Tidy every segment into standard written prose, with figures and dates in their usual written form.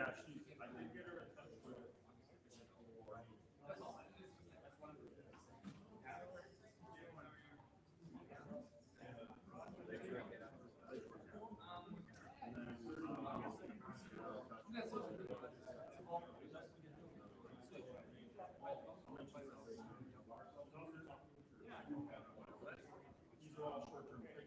Yeah, she's, I did get her in touch with. These are all short-term fixes.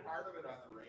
part of it on the radio.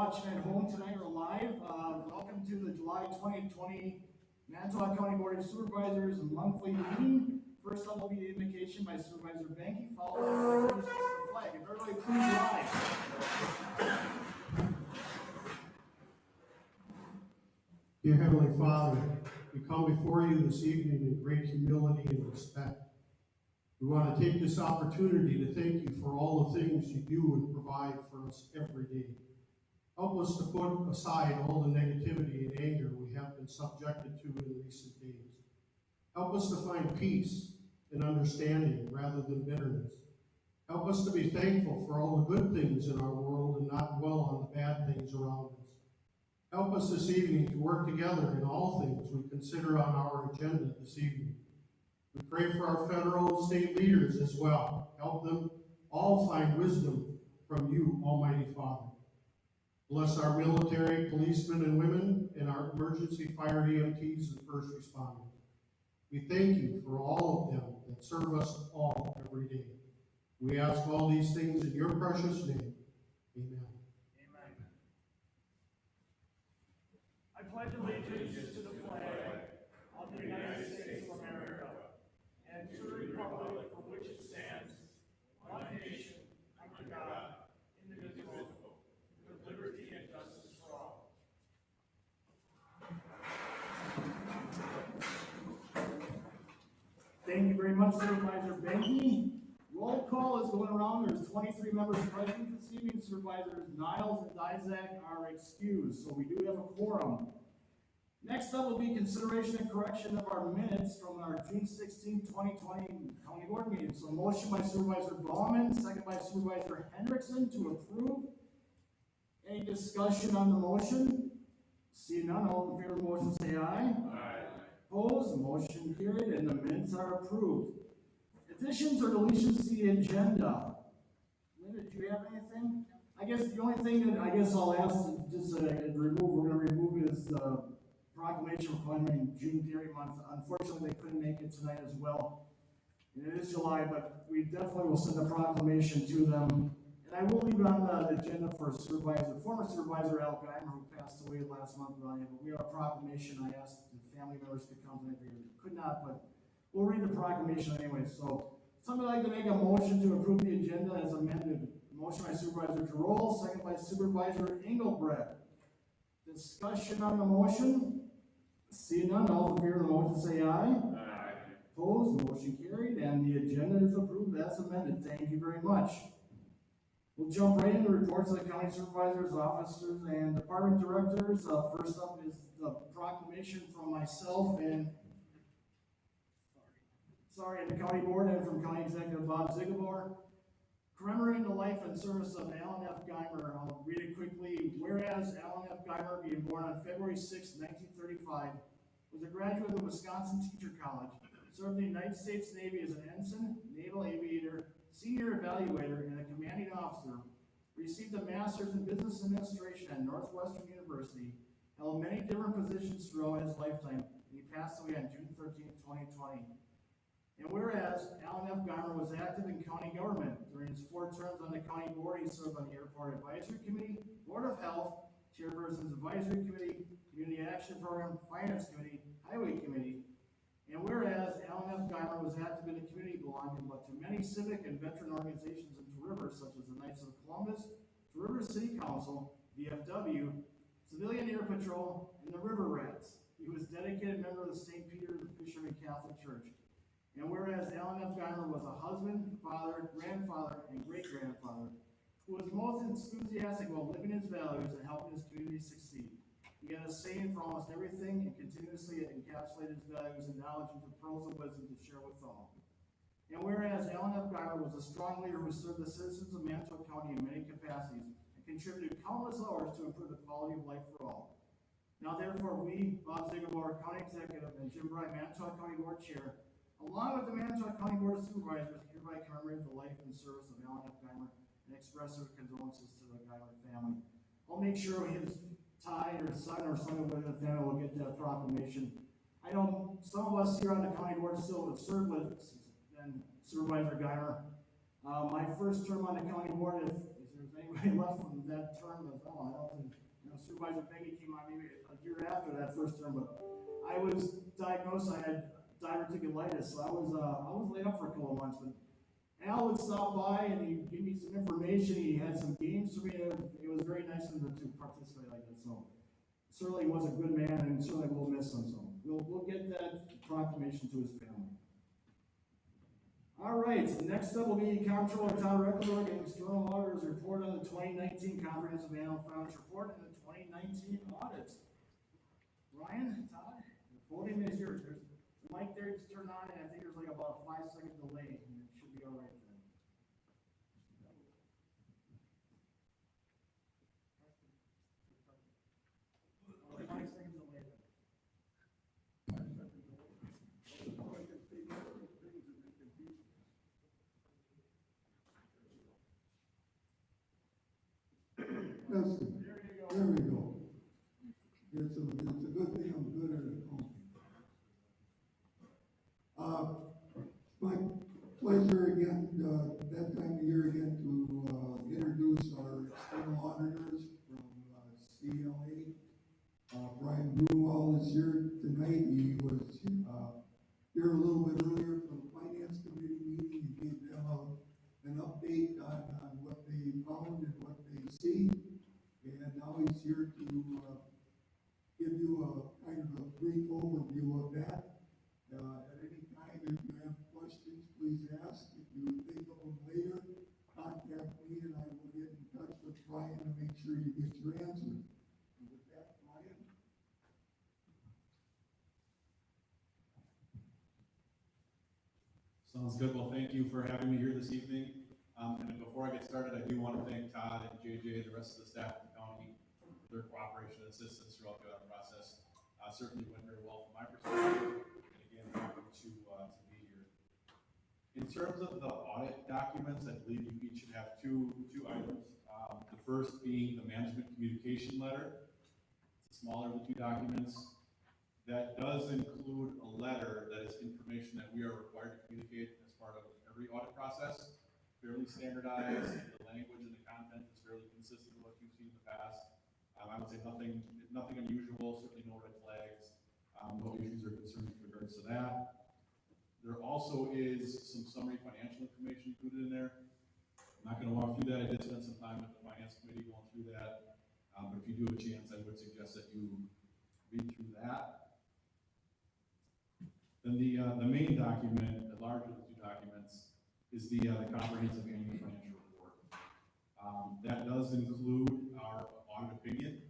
watching at home tonight or live, welcome to the July 2020 Manitowoc County Board of Supervisors monthly meeting. First up will be the invocation by Supervisor Benke, followed by the presentation of the flag. If everybody please rise. Dear Heavenly Father, we come before you this evening in great humility and respect. We want to take this opportunity to thank you for all the things you do and provide for us every day. Help us to put aside all the negativity and anger we have been subjected to in recent days. Help us to find peace and understanding rather than bitterness. Help us to be thankful for all the good things in our world and not dwell on the bad things around us. Help us this evening to work together in all things we consider on our agenda this evening. We pray for our federal and state leaders as well. Help them all find wisdom from you, Almighty Father. Bless our military, policemen and women, and our emergency fire EMTs and first responders. We thank you for all of them that serve us all every day. We ask all these things in your precious name. Amen. Amen. I pledge allegiance to the flag of the United States of America and to the republic for which it stands, one nation, under God, indivisible, with liberty and justice for all. Thank you very much, Supervisor Benke. Roll call is going around. There's 23 members present this evening. Supervisors Niles and Dizak are excused, so we do have a quorum. Next up will be consideration and correction of our minutes from our June 16, 2020 County Board meeting. So motion by Supervisor Baumann, second by Supervisor Hendrickson to approve. Any discussion on the motion? See none, all in favor of the motion say aye. Aye. Opposed, motion carried, and the minutes are approved. Additions or deletions to the agenda? Linda, do you have anything? I guess the only thing that I guess I'll ask we're gonna remove is the proclamation proclaiming June Dairy Month. Unfortunately, they couldn't make it tonight as well. And it is July, but we definitely will send a proclamation to them. And I will leave it on the agenda for former Supervisor Al Geimer, who passed away last month. But we have a proclamation. I asked the family members to come tonight. They could not, but we'll read the proclamation anyway. So, somebody like to make a motion to approve the agenda as amended. Motion by Supervisor Giroux, second by Supervisor Engelbrecht. Discussion on the motion? See none, all in favor of the motion say aye. Aye. Opposed, motion carried, and the agenda is approved as amended. Thank you very much. We'll jump right into reports of the county supervisors, officers, and department directors. First up is the proclamation from myself and the county board and from County Executive Bob Zigabor. Commemorating the life and service of Alan F. Geimer. I'll read it quickly. Whereas Alan F. Geimer, being born on February 6, 1935, was a graduate of the Wisconsin Teacher College, served in the United States Navy as an ensign, naval aviator, senior evaluator, and a commanding officer, received a master's in business administration at Northwestern University, held many different positions throughout his lifetime, and he passed away on June 13, 2020. And whereas Alan F. Geimer was active in county government during his 4 terms on the county board, he served on the Airport Advisory Committee, Board of Health, Chairperson's Advisory Committee, Community Action Program, Finance Committee, Highway Committee. And whereas Alan F. Geimer was active in the community belonging to many civic and veteran organizations in Two Rivers, such as the Knights of Columbus, Two Rivers City Council, VFW, Civilian Air Patrol, and the River Rats. He was a dedicated member of the St. Peter and Fisherman Catholic Church. And whereas Alan F. Geimer was a husband, father, grandfather, and great-grandfather who was most enthusiastic about living his values and helping his community succeed. He had a saying for almost everything and continuously encapsulated his values and knowledge into pearls of wisdom to share with all. And whereas Alan F. Geimer was a strong leader who served the citizens of Manitowoc County in many capacities and contributed countless hours to improve the quality of life for all. Now therefore we, Bob Zigabor, County Executive, and Jim Bryant, Manitowoc County Board Chair, along with the Manitowoc County Board of Supervisors, hereby commemorate the life and service of Alan F. Geimer and express our condolences to the Geimer family. I'll make sure his Ty or son or someone in the family will get that proclamation. I know some of us here on the county board still have served with and Supervisor Geimer. My first term on the county board, if there's anybody left from that term as well, I don't think, Supervisor Peggy came on maybe a year after that first term, but I was diagnosed, I had diverticulitis, so I was laid up for a couple of months, but Al would stop by and he'd give me some information, he had some games for me, it was very nice of him to participate like that, so certainly was a good man and certainly we'll miss him, so we'll get that proclamation to his family. All right, next up will be Comptroller Todd Reckler and External Auditor's Report on the 2019 Comprehensive Annual Financial Report and the 2019 audit. Ryan, Todd, the podium is yours. There's the mic there, just turn on, and I think there's like about a 5-second delay, and it should be all right then. 5 seconds delay then. That's it. There we go. It's a good thing I'm good at it. It's my pleasure again, that time of year again, to introduce our external auditors from CLA. Brian Brunwald is here tonight. He was here a little bit earlier for the Finance Committee meeting. He gave them an update on what they found and what they see. And now he's here to give you a kind of a brief overview of that. At any time, if you have questions, please ask. If you think of them later, contact me and I will get in touch with Brian to make sure you get your answer. And with that, Brian. Sounds good. Well, thank you for having me here this evening. And before I get started, I do want to thank Todd and JJ, the rest of the staff of the county, for their cooperation and assistance throughout the audit process. Certainly went very well from my perspective. And again, happy to be here. In terms of the audit documents, I believe you each should have two items. The first being the management communication letter. It's the smaller of the two documents. That does include a letter that is information that we are required to communicate as part of every audit process. Fairly standardized, the language and the content is fairly consistent with what you've seen in the past. I would say nothing unusual, certainly no red flags, no issues or concerns with regards to that. There also is some summary financial information included in there. I'm not going to walk through that. I did spend some time with the Finance Committee going through that. But if you do have a chance, I would suggest that you read through that. Then the main document, the larger of the two documents, is the comprehensive annual financial report. That does include our audit opinion.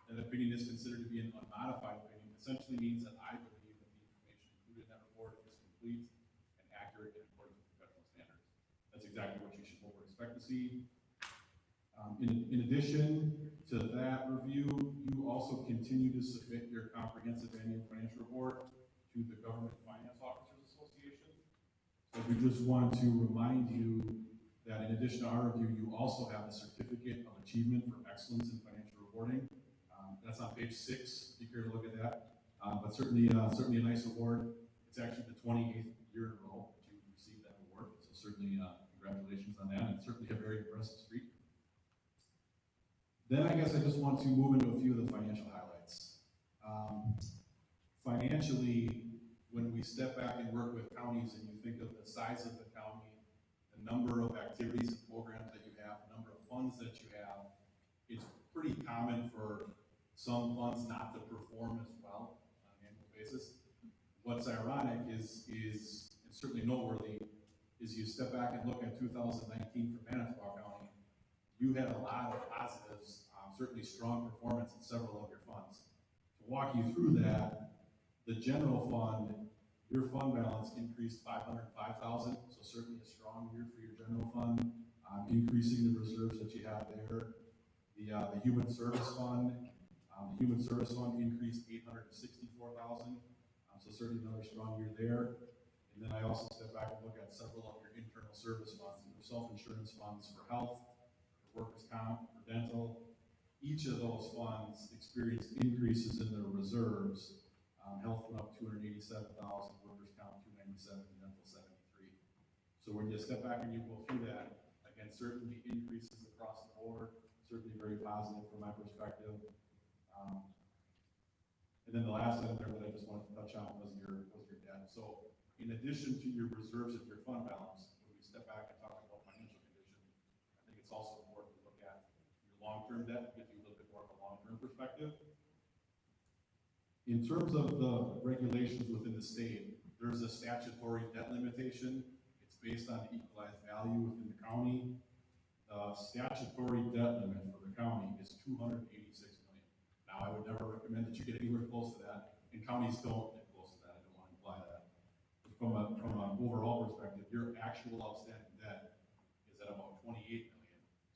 That opinion is considered to be an unmodified opinion. Essentially means that I believe that the information included in that report is complete and accurate in accordance with professional standards. That's exactly what you should hope or expect to see. In addition to that review, you also continue to submit your comprehensive annual financial report to the Government Finance Officers Association. So we just want to remind you that in addition to our review, you also have the Certificate of Achievement for Excellence in Financial Reporting. That's on page 6, if you care to look at that. But certainly a nice award. It's actually the 28th year in a row that you've received that award. So certainly congratulations on that, and certainly a very impressive streak. Then I guess I just want to move into a few of the financial highlights. Financially, when we step back and work with counties and you think of the size of the county, the number of activities and programs that you have, the number of funds that you have, it's pretty common for some funds not to perform as well on an annual basis. What's ironic is and certainly noteworthy, is you step back and look at 2019 for Manitowoc County, you had a lot of positives, certainly strong performance in several of your funds. To walk you through that, the general fund, your fund balance increased $505,000, so certainly a strong year for your general fund, increasing the reserves that you have there. The Human Service Fund, increased $864,000, so certainly another strong year there. And then I also step back and look at several of your internal service funds, your self-insurance funds for health, for workers' comp, for dental. Each of those funds experienced increases in their reserves. Health went up $287,000, workers' comp $297, dental $73. So when you step back and you go through that, again, certainly increases across the board, certainly very positive from my perspective. And then the last item there that I just wanted to touch on was your debt. So in addition to your reserves and your fund balance, when we step back and talk about financial condition, I think it's also important to look at your long-term debt, to give you a little bit more of a long-term perspective. In terms of the regulations within the state, there's a statutory debt limitation. It's based on the equalized value within the county. The statutory debt limit for the county is $286 million. Now, I would never recommend that you get anywhere close to that, and counties don't get close to that. I don't want to imply that. But from an overall perspective, your actual outstanding debt is at about $28 million.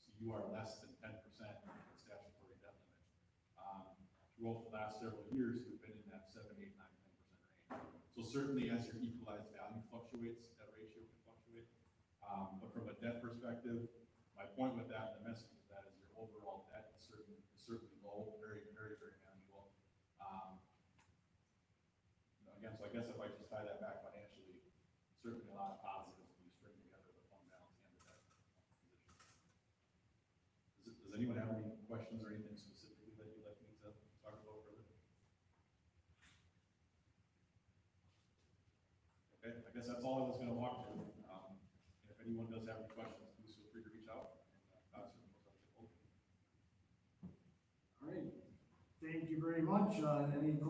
So you are less than 10% of the statutory debt limit. Throughout the last several years, you've been in that 7, 8, 9, 10% range. So certainly as your equalized value fluctuates, that ratio can fluctuate. But from a debt perspective, my point with that, and the message of that, is your overall debt is certainly low, very, very, very manageable. Again, so I guess if I just tie that back financially, certainly a lot of positives when you string together the fund balance and the debt position. Does anyone have any questions or anything specifically that you'd like me to talk about further? Okay, I guess that's all I was going to walk through. If anyone does have any questions, please feel free to reach out. All right, thank you very much. Any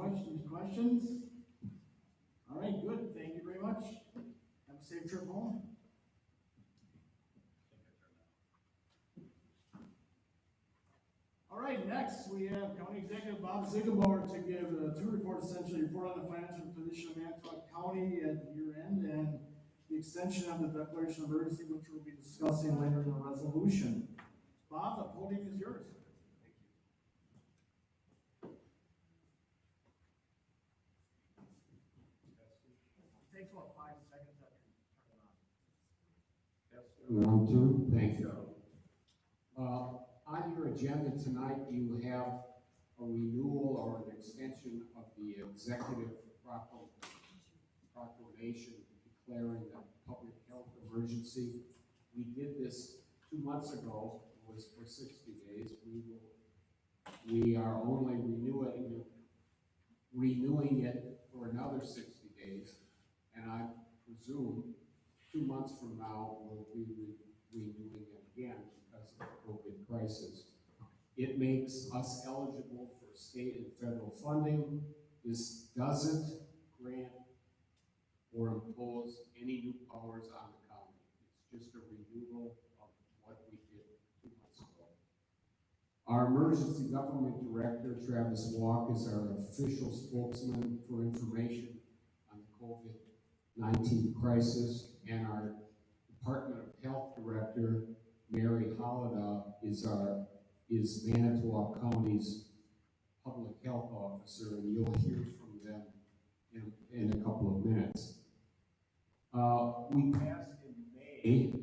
questions? All right, good, thank you very much. Have a safe trip home. All right, next we have County Executive Bob Ziegelbauer to give two reports, essentially report on the financial position of Manitowoc County at year end and the extension of the declaration of emergency, which we'll be discussing later in the resolution. Bob, the podium is yours. It takes about 5 seconds to turn it on. 1, 2, thank you. On your agenda tonight, you have a renewal or an extension of the executive proclamation declaring the public health emergency. We did this 2 months ago. It was for 60 days. We are only renewing it for another 60 days, and I presume 2 months from now we'll be renewing it again because of the COVID crisis. It makes us eligible for state and federal funding. This doesn't grant or impose any new powers on the county. It's just a renewal of what we did 2 months ago. Our emergency government director, Travis Walk, is our official spokesman for information on the COVID-19 crisis, and our Department of Health director, Mary Hollida, is Manitowoc County's public health officer, and you'll hear from them in a couple of minutes. We passed in May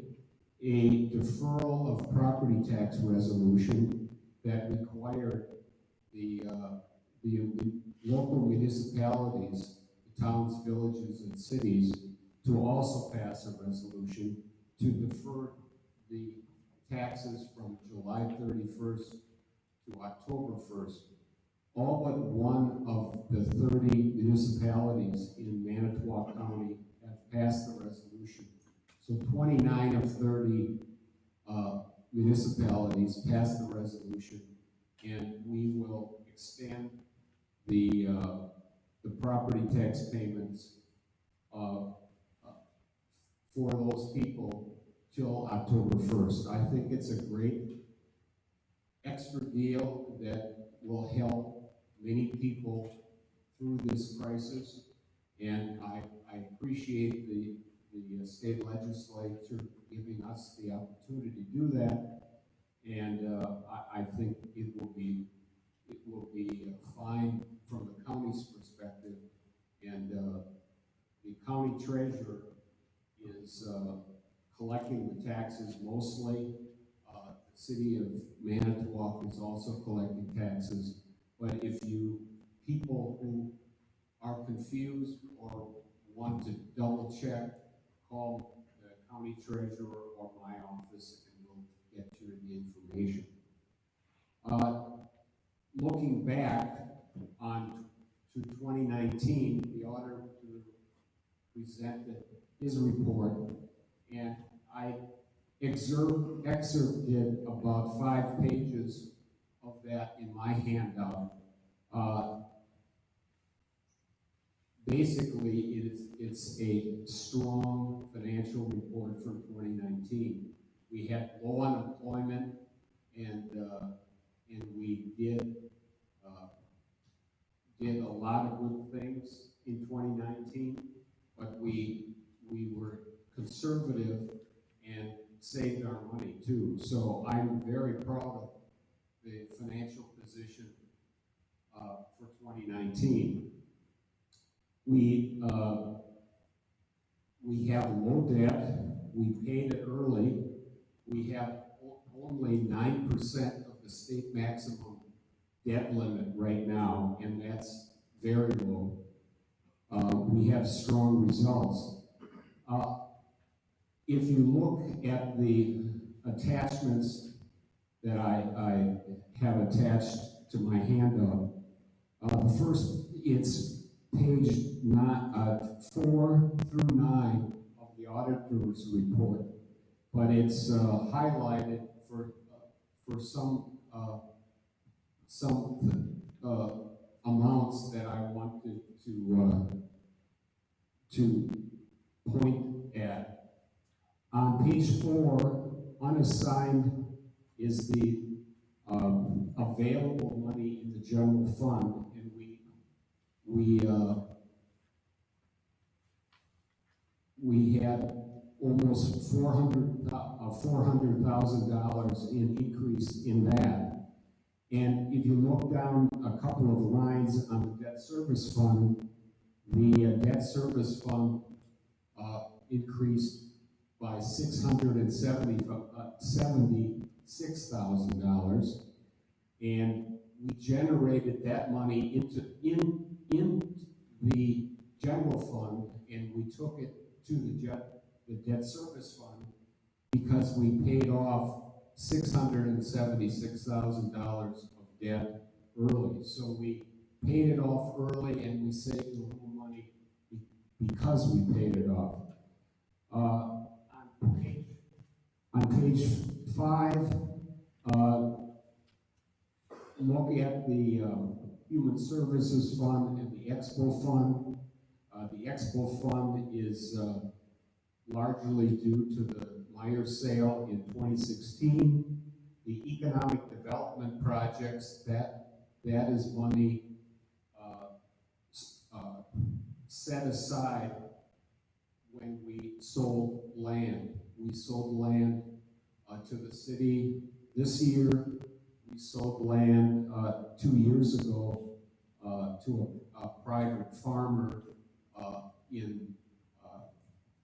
a deferral of property tax resolution that required the local municipalities, the towns, villages, and cities to also pass a resolution to defer the taxes from July 31st to October 1st. All but one of the 30 municipalities in Manitowoc County have passed the resolution. So 29 of 30 municipalities passed the resolution, and we will extend the property tax payments for those people till October 1st. I think it's a great extra deal that will help many people through this crisis, and I appreciate the state legislature giving us the opportunity to do that, and I think it will be fine from the county's perspective, and the county treasurer is collecting the taxes mostly. The city of Manitowoc is also collecting taxes, but if people who are confused or want to double check, call the county treasurer or my office, and we'll get you the information. Looking back to 2019, the auditor presented his report, and I excerpted about 5 pages of that in my handout. Basically, it's a strong financial report for 2019. We had low unemployment, and we did a lot of good things in 2019, but we were conservative and saved our money too. So I'm very proud of the financial position for 2019. We have low debt. We paid it early. We have only 9% of the state maximum debt limit right now, and that's very low. We have strong results. If you look at the attachments that I have attached to my handout, the first, it's page 4 through 9 of the auditor's report, but it's highlighted for some amounts that I wanted to point at. On page 4, unassigned is the available money in the general fund, and we had almost $400,000 in increase in that. And if you look down a couple of lines on the debt service fund, the debt service fund increased by $676,000, and we generated that money in the general fund, and we took it to the debt service fund because we paid off $676,000 of debt early. So we paid it off early, and we saved a little money because we paid it off. On page 5, look at the Human Services Fund and the Expo Fund. The Expo Fund is largely due to the Meyer sale in 2016. The economic development projects, that is money set aside when we sold land. We sold land to the city this year. We sold land 2 years ago to a private farmer in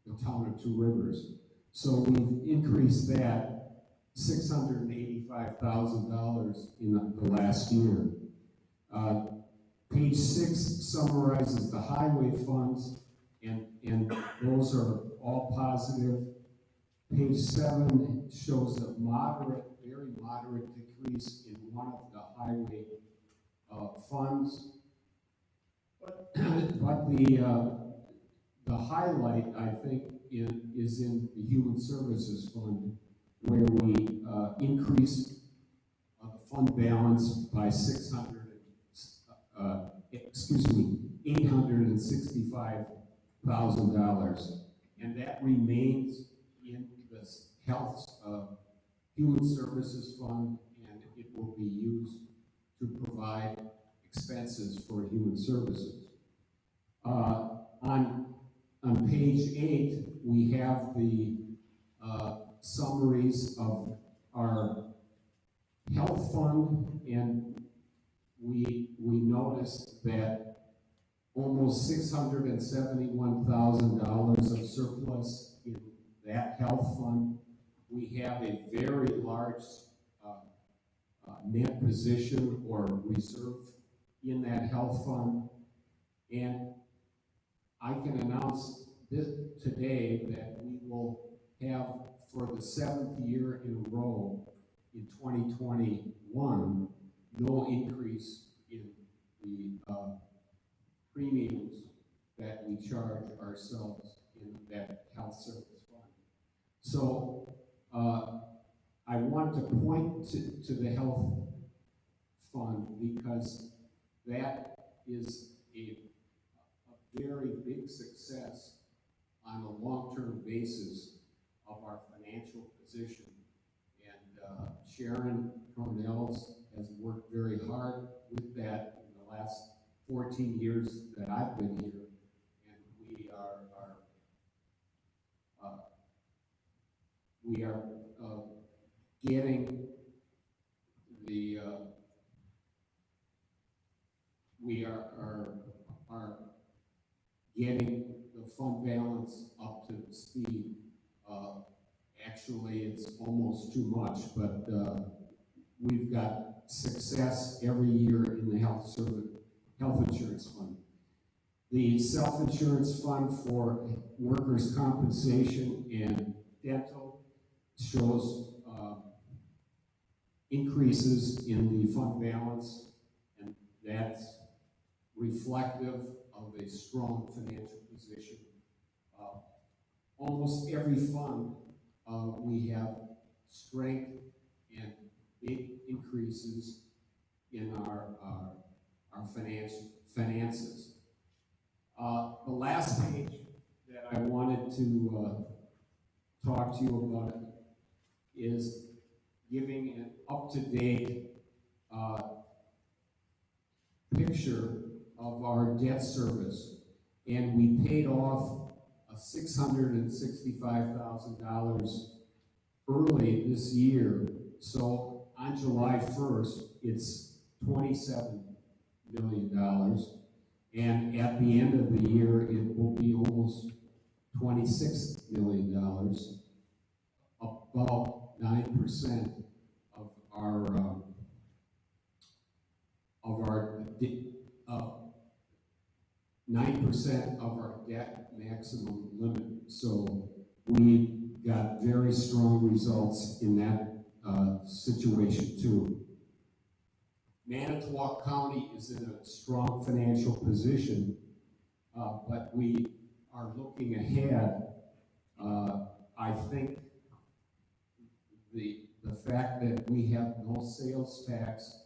the town of Two Rivers. So we've increased that $685,000 in the last year. Page 6 summarizes the highway funds, and those are all positive. Page 7 shows a very moderate decrease in one of the highway funds. But the highlight, I think, is in the Human Services Fund, where we increased the fund balance by $865,000, and that remains in the Health Human Services Fund, and it will be used to provide expenses for human services. On page 8, we have the summaries of our health fund, and we noticed that almost $671,000 of surplus in that health fund. We have a very large net position or reserve in that health fund, and I can announce this today that we will have, for the 7th year in a row, in 2021, no increase in the premiums that we charge ourselves in that health service fund. So I want to point to the health fund because that is a very big success on a long-term basis of our financial position. And Sharon Cornell has worked very hard with that in the last 14 years that I've been here, and we are getting the we are getting the fund balance up to speed. Actually, it's almost too much, but we've got success every year in the health insurance fund. The self-insurance fund for workers' compensation and dental shows increases in the fund balance, and that's reflective of a strong financial position. Almost every fund we have strength and big increases in our finances. The last page that I wanted to talk to you about is giving an up-to-date picture of our debt service. And we paid off $665,000 early this year. So on July 1st, it's $27 million. And at the end of the year, it will be almost $26 million, about 9% of our 9% of our debt maximum limit. So we got very strong results in that situation too. Manitowoc County is in a strong financial position, but we are looking ahead. I think the fact that we have no sales tax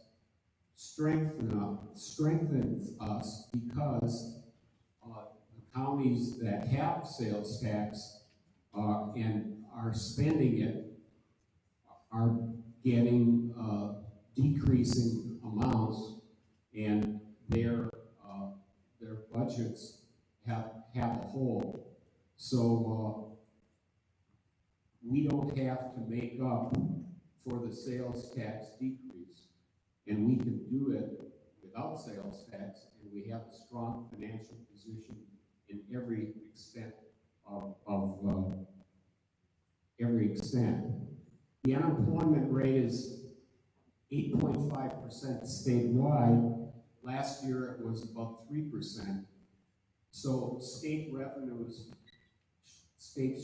strengthens us because the counties that have sales tax and are spending it are getting decreasing amounts, and their budgets have a hole. So we don't have to make up for the sales tax decrease, and we can do it without sales tax, and we have a strong financial position in every extent of every extent. The unemployment rate is 8.5% statewide. Last year it was about 3%. So state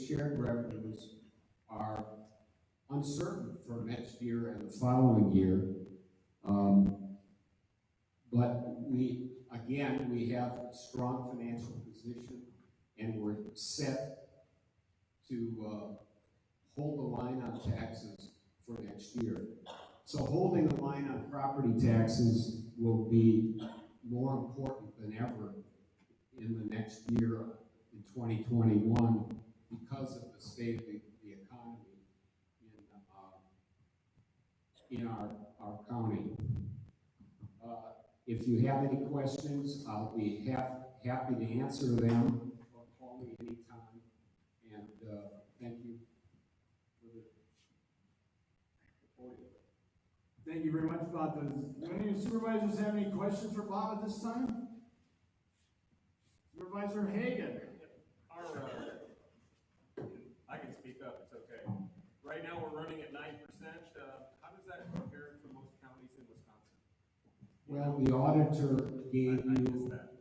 shared revenues are uncertain for next year and the following year. But we have a strong financial position, and we're set to hold the line on taxes for next year. So holding the line on property taxes will be more important than ever in the next year, in 2021, because of the state of the economy in our county. If you have any questions, I'll be happy to answer them, or call me anytime. And thank you for the podium. Thank you very much, Bob. Do any of the supervisors have any questions for Bob at this time? Supervisor Hagan. I can speak up, it's okay. Right now, we're running at 9%. How does that compare to most counties in Wisconsin? Well, the auditor gave I missed you, that.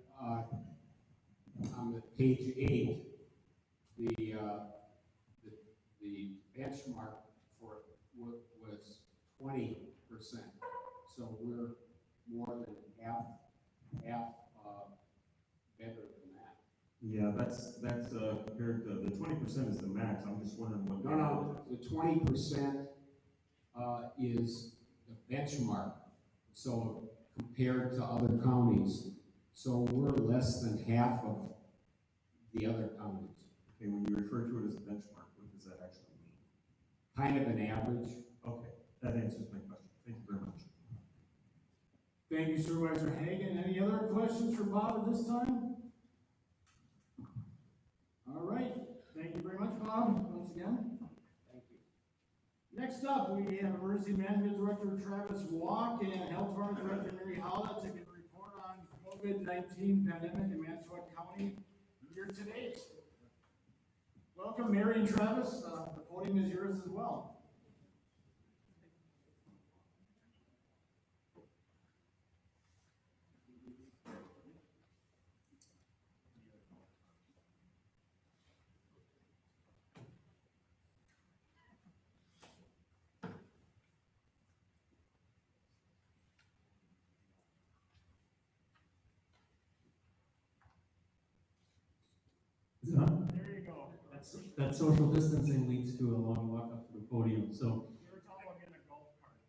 on page 8, the benchmark for it was 20%. So we're more than half better than that. Yeah, that's compared to, the 20% is the max, I'm just wondering what. No, the 20% is the benchmark. So compared to other counties, so we're less than half of the other counties. Okay, when you refer to it as a benchmark, what does that actually mean? Kind of an average. Okay, that answers my question, thank you very much. Thank you, Supervisor Hagan. Any other questions for Bob at this time? All right, thank you very much, Bob, once again. Thank you. Next up, we have Emergency Management Director Travis Walk and Health Department Director Mary Holla to give a report on COVID-19 pandemic in Manitowoc County year to date. Welcome, Mary and Travis. The podium is yours as well. Is it on? There you go. That social distancing leads to a long walk up to the podium, so. You were talking about getting a golf cart.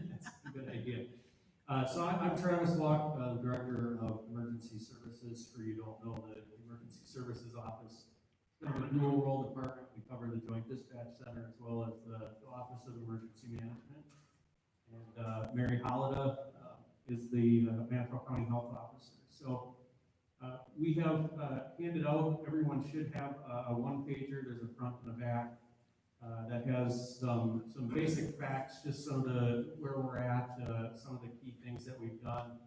That's a good idea. So I'm Travis Walk, Director of Emergency Services. For you who don't know, the Emergency Services Office is kind of a dual role department. We cover the Joint Dispatch Center as well as the Office of Emergency Management. And Mary Holla is the Manitowoc County Health Officer. So we have handed out, everyone should have a one-pager. There's a front and a back that has some basic facts, just some of the where we're at, some of the key things that we've done.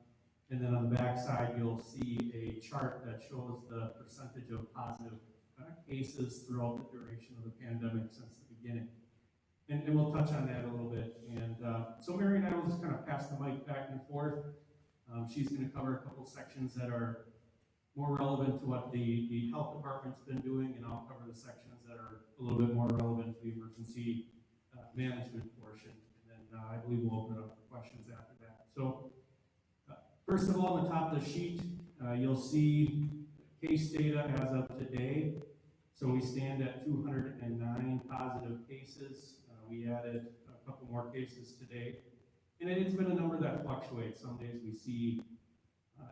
And then on the back side, you'll see a chart that shows the percentage of positive cases throughout the duration of the pandemic since the beginning. And we'll touch on that a little bit. And so Mary and I will just kind of pass the mic back and forth. She's going to cover a couple sections that are more relevant to what the health department's been doing, and I'll cover the sections that are a little bit more relevant to the emergency management portion. And then I believe we'll open it up for questions after that. So first of all, on the top of the sheet, you'll see case data as of today. So we stand at 209 positive cases. We added a couple more cases today. And it's been a number that fluctuates. Some days we see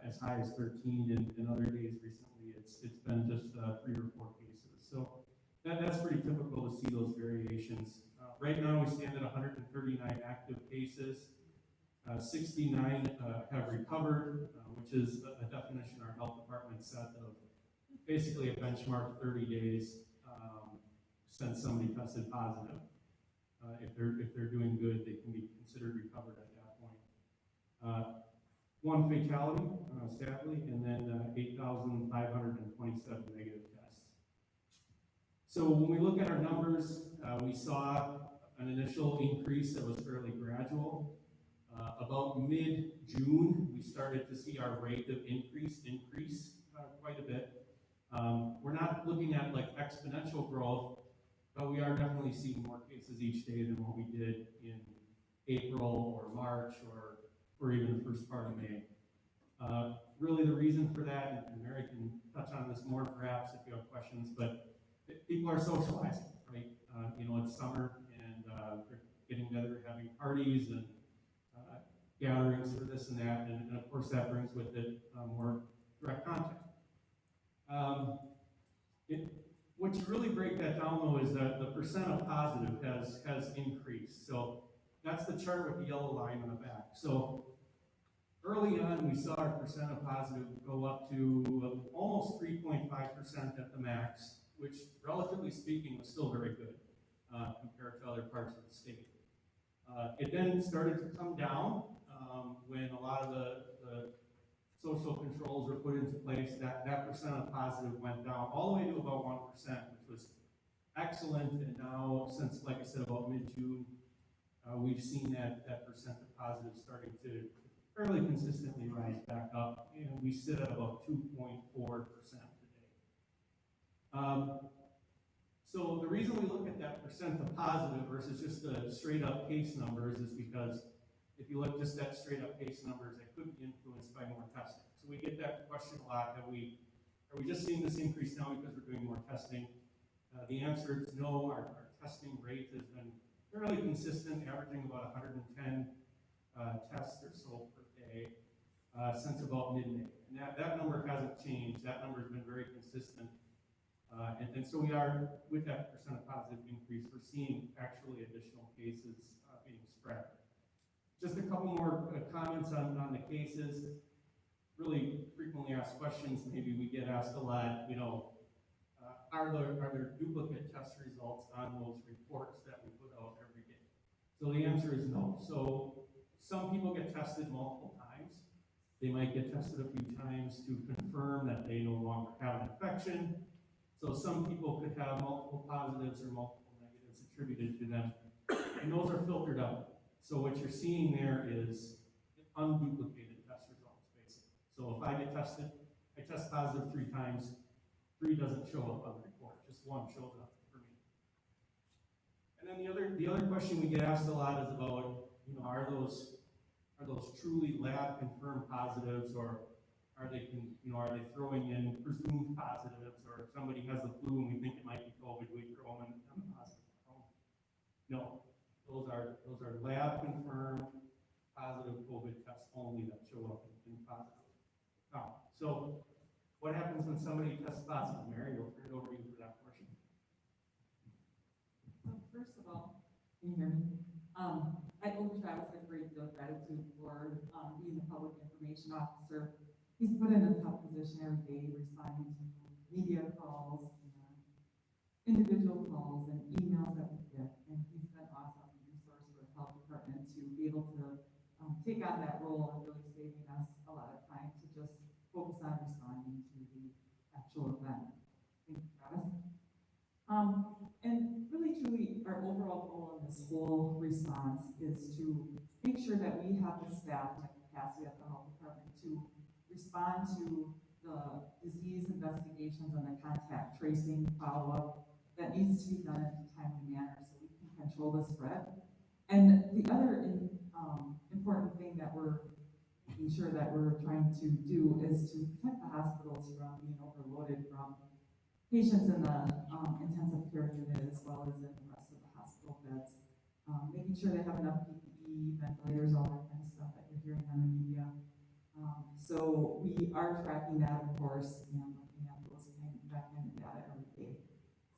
as high as 13, and other days recently it's been just 3 or 4 cases. So that's pretty typical to see those variations. Right now we stand at 139 active cases. 69 have recovered, which is a definition our health department set of basically a benchmark 30 days since somebody tested positive. If they're doing good, they can be considered recovered at that point. 1 fatality, sadly, and then 8,527 negative tests. So when we look at our numbers, we saw an initial increase that was fairly gradual. About mid-June, we started to see our rate of increase quite a bit. We're not looking at like exponential growth, but we are definitely seeing more cases each day than what we did in April or March or even the first part of May. Really the reason for that, and Mary can touch on this more perhaps if you have questions, but people are socializing, right? It's summer and they're getting together, having parties and gatherings for this and that, and of course that brings with it more direct contact. What you really break that down though is that the percent of positive has increased. So that's the chart with the yellow line on the back. So early on, we saw our percent of positive go up to almost 3.5% at the max, which relatively speaking was still very good compared to other parts of the state. It then started to come down when a lot of the social controls were put into place. That percent of positive went down all the way to about 1%, which was excellent. And now, since, like I said, about mid-June, we've seen that percent of positive starting to fairly consistently rise back up, and we sit at about 2.4% today. So the reason we look at that percent of positive versus just the straight up case numbers is because if you look just at straight up case numbers, that could be influenced by more testing. So we get that question a lot, are we just seeing this increase now because we're doing more testing? The answer is no. Our testing rate has been fairly consistent, averaging about 110 tests or so per day since about mid-May. And that number hasn't changed. That number has been very consistent. And so we are, with that percent of positive increase, we're seeing actually additional cases being spread. Just a couple more comments on the cases. Really frequently asked questions, maybe we get asked a lot, are there duplicate test results on those reports that we put out every day? So the answer is no. So some people get tested multiple times. They might get tested a few times to confirm that they no longer have an infection. So some people could have multiple positives or multiple negatives attributed to them, and those are filtered out. So what you're seeing there is unduplicated test results, basically. So if I get tested, I test positive 3 times, 3 doesn't show up on the report, just 1 shows up for me. And then the other question we get asked a lot is about, are those truly lab confirmed positives, or are they throwing in presumed positives, or if somebody has the flu and we think it might be COVID, we throw them in the positive column? No, those are lab confirmed positive COVID tests only that show up in positive column. So what happens when somebody tests positive? Mary, we'll turn it over to you for that portion. First of all, can you hear me? I owe Travis a great deal of gratitude for being the public information officer. He's put in a tough position every day, responding to media calls, individual calls, and emails that we get. And he's been awesome resource for the health department to be able to take on that role and really saving us a lot of time to just focus on responding to the actual event. Thank you, Travis. And really, truly, our overall goal in this whole response is to make sure that we have the staff and the capacity at the health department to respond to the disease investigations and the contact tracing follow-up that needs to be done in a timely manner so we can control the spread. And the other important thing that we're making sure that we're trying to do is to protect the hospitals from being overloaded from patients in the intensive care unit as well as in the rest of the hospital beds. Making sure they have enough PPE, ventilators, all that kind of stuff that you're hearing on the media. So we are tracking that, of course, and looking at those back-end data every day.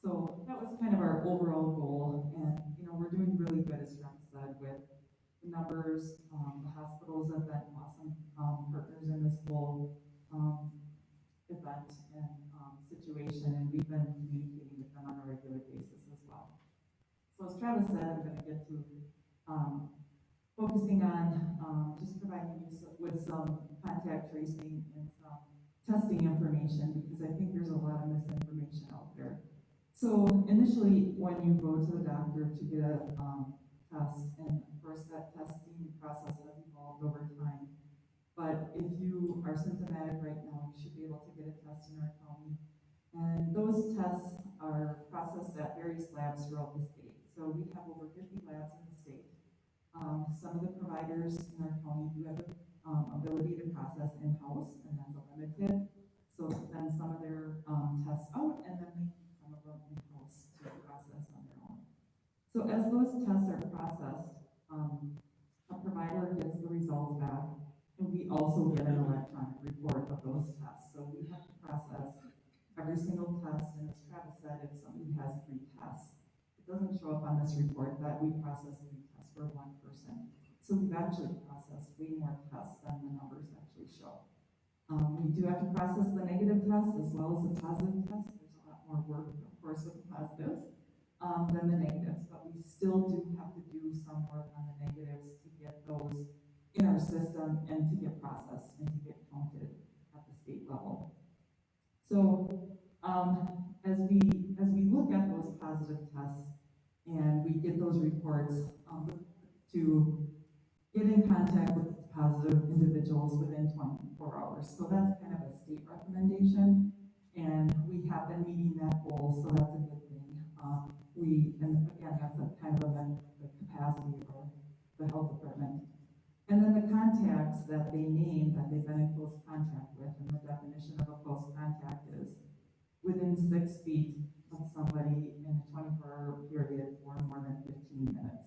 So that was kind of our overall goal, and we're doing really good, as Travis said, with the numbers. The hospitals have been awesome partners in this whole event and situation, and we've been communicating with them on a regular basis as well. So as Travis said, I'm going to get to focusing on just providing you with some contact tracing and some testing information, because I think there's a lot of misinformation out there. So initially, when you go to the doctor to get a test, and of course that testing process has evolved over time, but if you are symptomatic right now, you should be able to get a test in our county. And those tests are processed at various labs throughout the state. So we have over 50 labs in the state. Some of the providers in our county do have the ability to process in-house, and that's limited. So then some of their tests out, and then they keep some of them in-house to process on their own. So as those tests are processed, a provider gets the results back, and we also get an electronic report of those tests. So we have to process every single test, and as Travis said, if somebody has 3 tests, it doesn't show up on this report that we process 3 tests for 1 person. So we've actually processed way more tests than the numbers actually show. We do have to process the negative tests as well as the positive tests. There's a lot more work, of course, with the positives than the negatives, but we still do have to do some work on the negatives to get those in our system and to get processed and to get counted at the state level. So as we look at those positive tests and we get those reports, to get in contact with positive individuals within 24 hours. So that's kind of a state recommendation, and we have been meeting that goal, so that's a good thing. and again, that's a kind of the capacity or the health department. And then the contacts that they name that they've been in close contact with, and the definition of a close contact is within 6 feet of somebody in a 24-hour period for more than 15 minutes.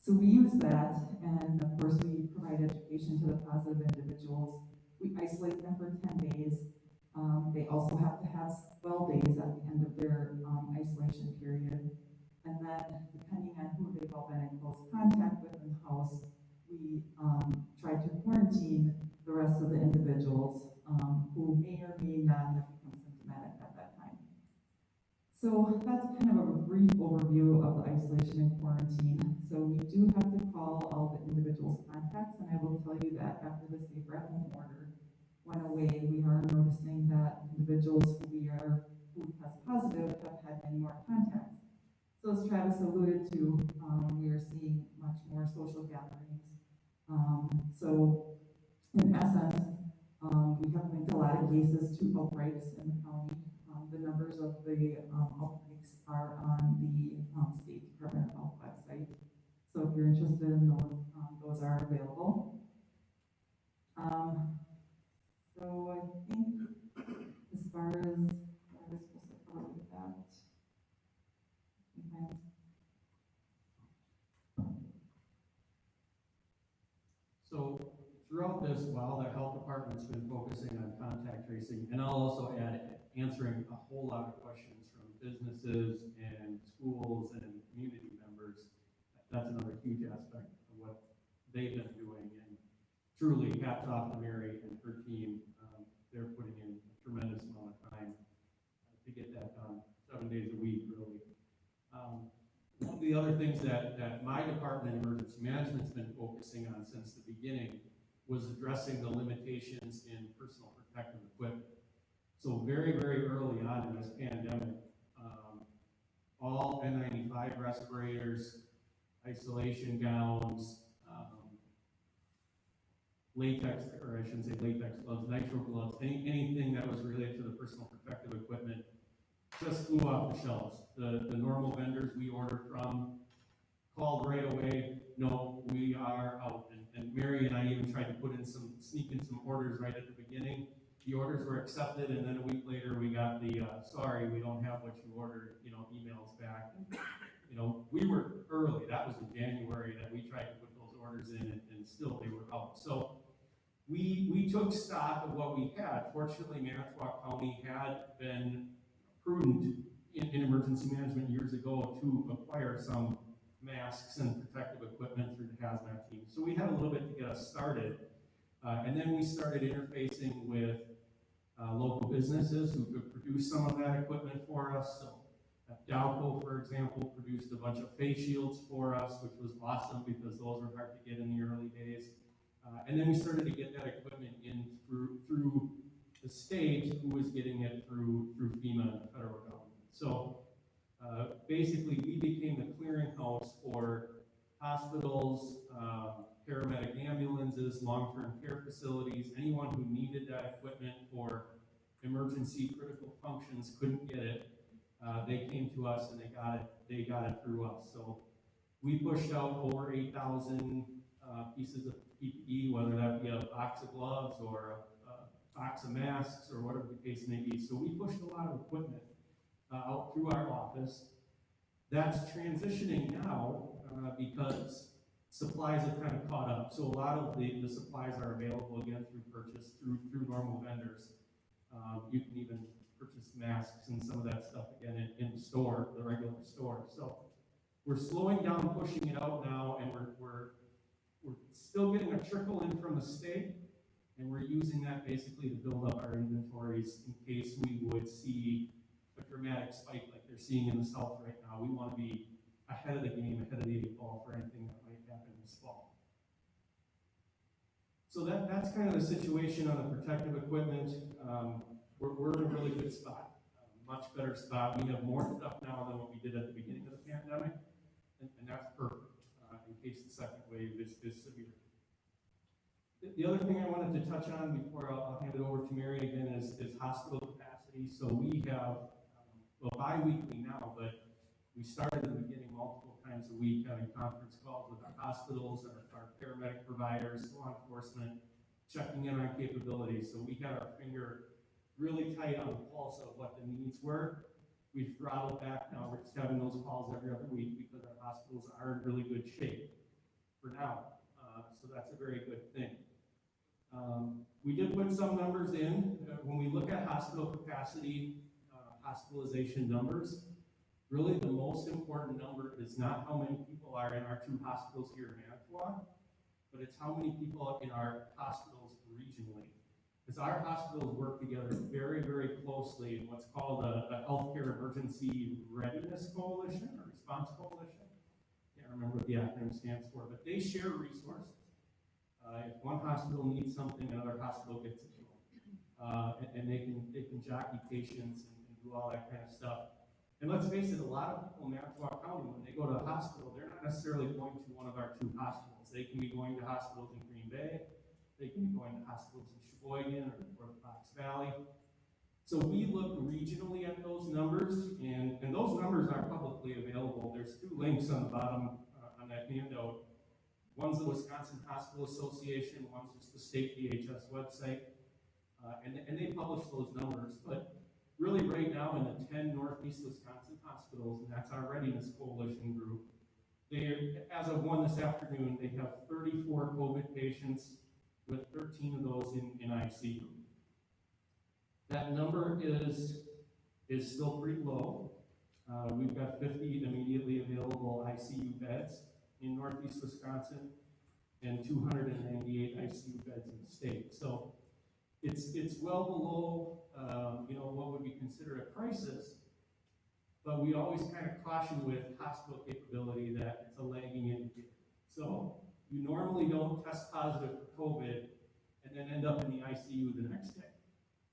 So we use that, and of course we provide education to the positive individuals. We isolate them for 10 days. They also have to have 12 days at the end of their isolation period. And then depending on who they've all been in close contact with in the house, we try to quarantine the rest of the individuals who may or may not have become symptomatic at that time. So that's kind of a brief overview of the isolation and quarantine. So we do have to call all the individuals' contacts, and I will tell you that after the safer at home order went away, we are noticing that individuals who test positive have had many more contacts. So as Travis alluded to, we are seeing much more social gatherings. So in essence, we have linked a lot of cases to outbreaks in the county. The numbers of the outbreaks are on the State Department of Health website. So if you're interested in those are available. So I think as far as what I was supposed to cover with that, okay. So throughout this, while the health department's been focusing on contact tracing, and I'll also add answering a whole lot of questions from businesses and schools and community members, that's another huge aspect of what they've been doing. And truly, hats off to Mary and her team. They're putting in a tremendous amount of time to get that done, 7 days a week, really. One of the other things that my department in emergency management's been focusing on since the beginning was addressing the limitations in personal protective equipment. So very, very early on in this pandemic, all N95 respirators, isolation gowns, latex, or I shouldn't say latex gloves, nitrile gloves, anything that was related to the personal protective equipment just flew off the shelves. The normal vendors we ordered from called right away, no, we are out. And Mary and I even tried to sneak in some orders right at the beginning. The orders were accepted, and then a week later we got the, sorry, we don't have what you ordered, emails back. And, we were early. That was in January that we tried to put those orders in, and still they were out. So we took stock of what we had. Fortunately, Manitowoc County had been prudent in emergency management years ago to acquire some masks and protective equipment through the hazmat team. So we had a little bit to get us started. And then we started interfacing with local businesses who could produce some of that equipment for us. So Dalco, for example, produced a bunch of face shields for us, which was awesome because those were hard to get in the early days. And then we started to get that equipment in through the state, who was getting it through FEMA and the federal government. So basically, we became the clearinghouse for hospitals, paramedic ambulances, long-term care facilities, anyone who needed that equipment for emergency critical functions couldn't get it. They came to us and they got it through us. So we pushed out over 8,000 pieces of PPE, whether that be a box of gloves or a box of masks or whatever the case may be. So we pushed a lot of equipment out through our office. That's transitioning now because supplies have kind of caught up. So a lot of the supplies are available again through purchase, through normal vendors. You can even purchase masks and some of that stuff again in the store, the regular store. So we're slowing down, pushing it out now, and we're still getting a trickle in from the state, and we're using that basically to build up our inventories in case we would see a dramatic spike like they're seeing in the south right now. We want to be ahead of the game, ahead of the 8 ball for anything that might happen this fall. So that's kind of the situation on the protective equipment. We're in a really good spot, much better spot. We have more stuff now than what we did at the beginning of the pandemic, and that's perfect in case the second wave is severe. The other thing I wanted to touch on before I'll hand it over to Mary again is hospital capacity. So we have, well, bi-weekly now, but We started in the beginning multiple times a week having conference calls with our hospitals, our paramedic providers, law enforcement, checking in on capabilities. So we had our finger really tight on the pulse of what the needs were. We've throttled back now. We're just having those calls every other week because our hospitals are in really good shape for now. So that's a very good thing. We did put some numbers in. When we look at hospital capacity, hospitalization numbers, really the most important number is not how many people are in our two hospitals here in Manitowoc, but it's how many people in our hospitals regionally. Because our hospitals work together very, very closely in what's called a healthcare emergency readiness coalition or response coalition. Can't remember what the acronym stands for, but they share resources. If one hospital needs something, another hospital gets it. And they can jockey patients and do all that kind of stuff. And let's face it, a lot of people in Manitowoc County, when they go to a hospital, they're not necessarily going to one of our two hospitals. They can be going to hospitals in Green Bay, they can be going to hospitals in Sheboygan or the Fox Valley. So we look regionally at those numbers, and those numbers are publicly available. There's two links on the bottom on that handout. One's the Wisconsin Hospital Association, one's just the state DHS website, and they publish those numbers. But really right now in the 10 Northeast Wisconsin hospitals, and that's our readiness coalition group, as of 1 this afternoon, they have 34 COVID patients with 13 of those in ICU. That number is still pretty low. We've got 50 immediately available ICU beds in Northeast Wisconsin and 298 ICU beds in the state. So it's well below what would be considered a crisis, but we always kind of caution with hospital capability that it's a lagging indicator. So you normally don't test positive for COVID and then end up in the ICU the next day.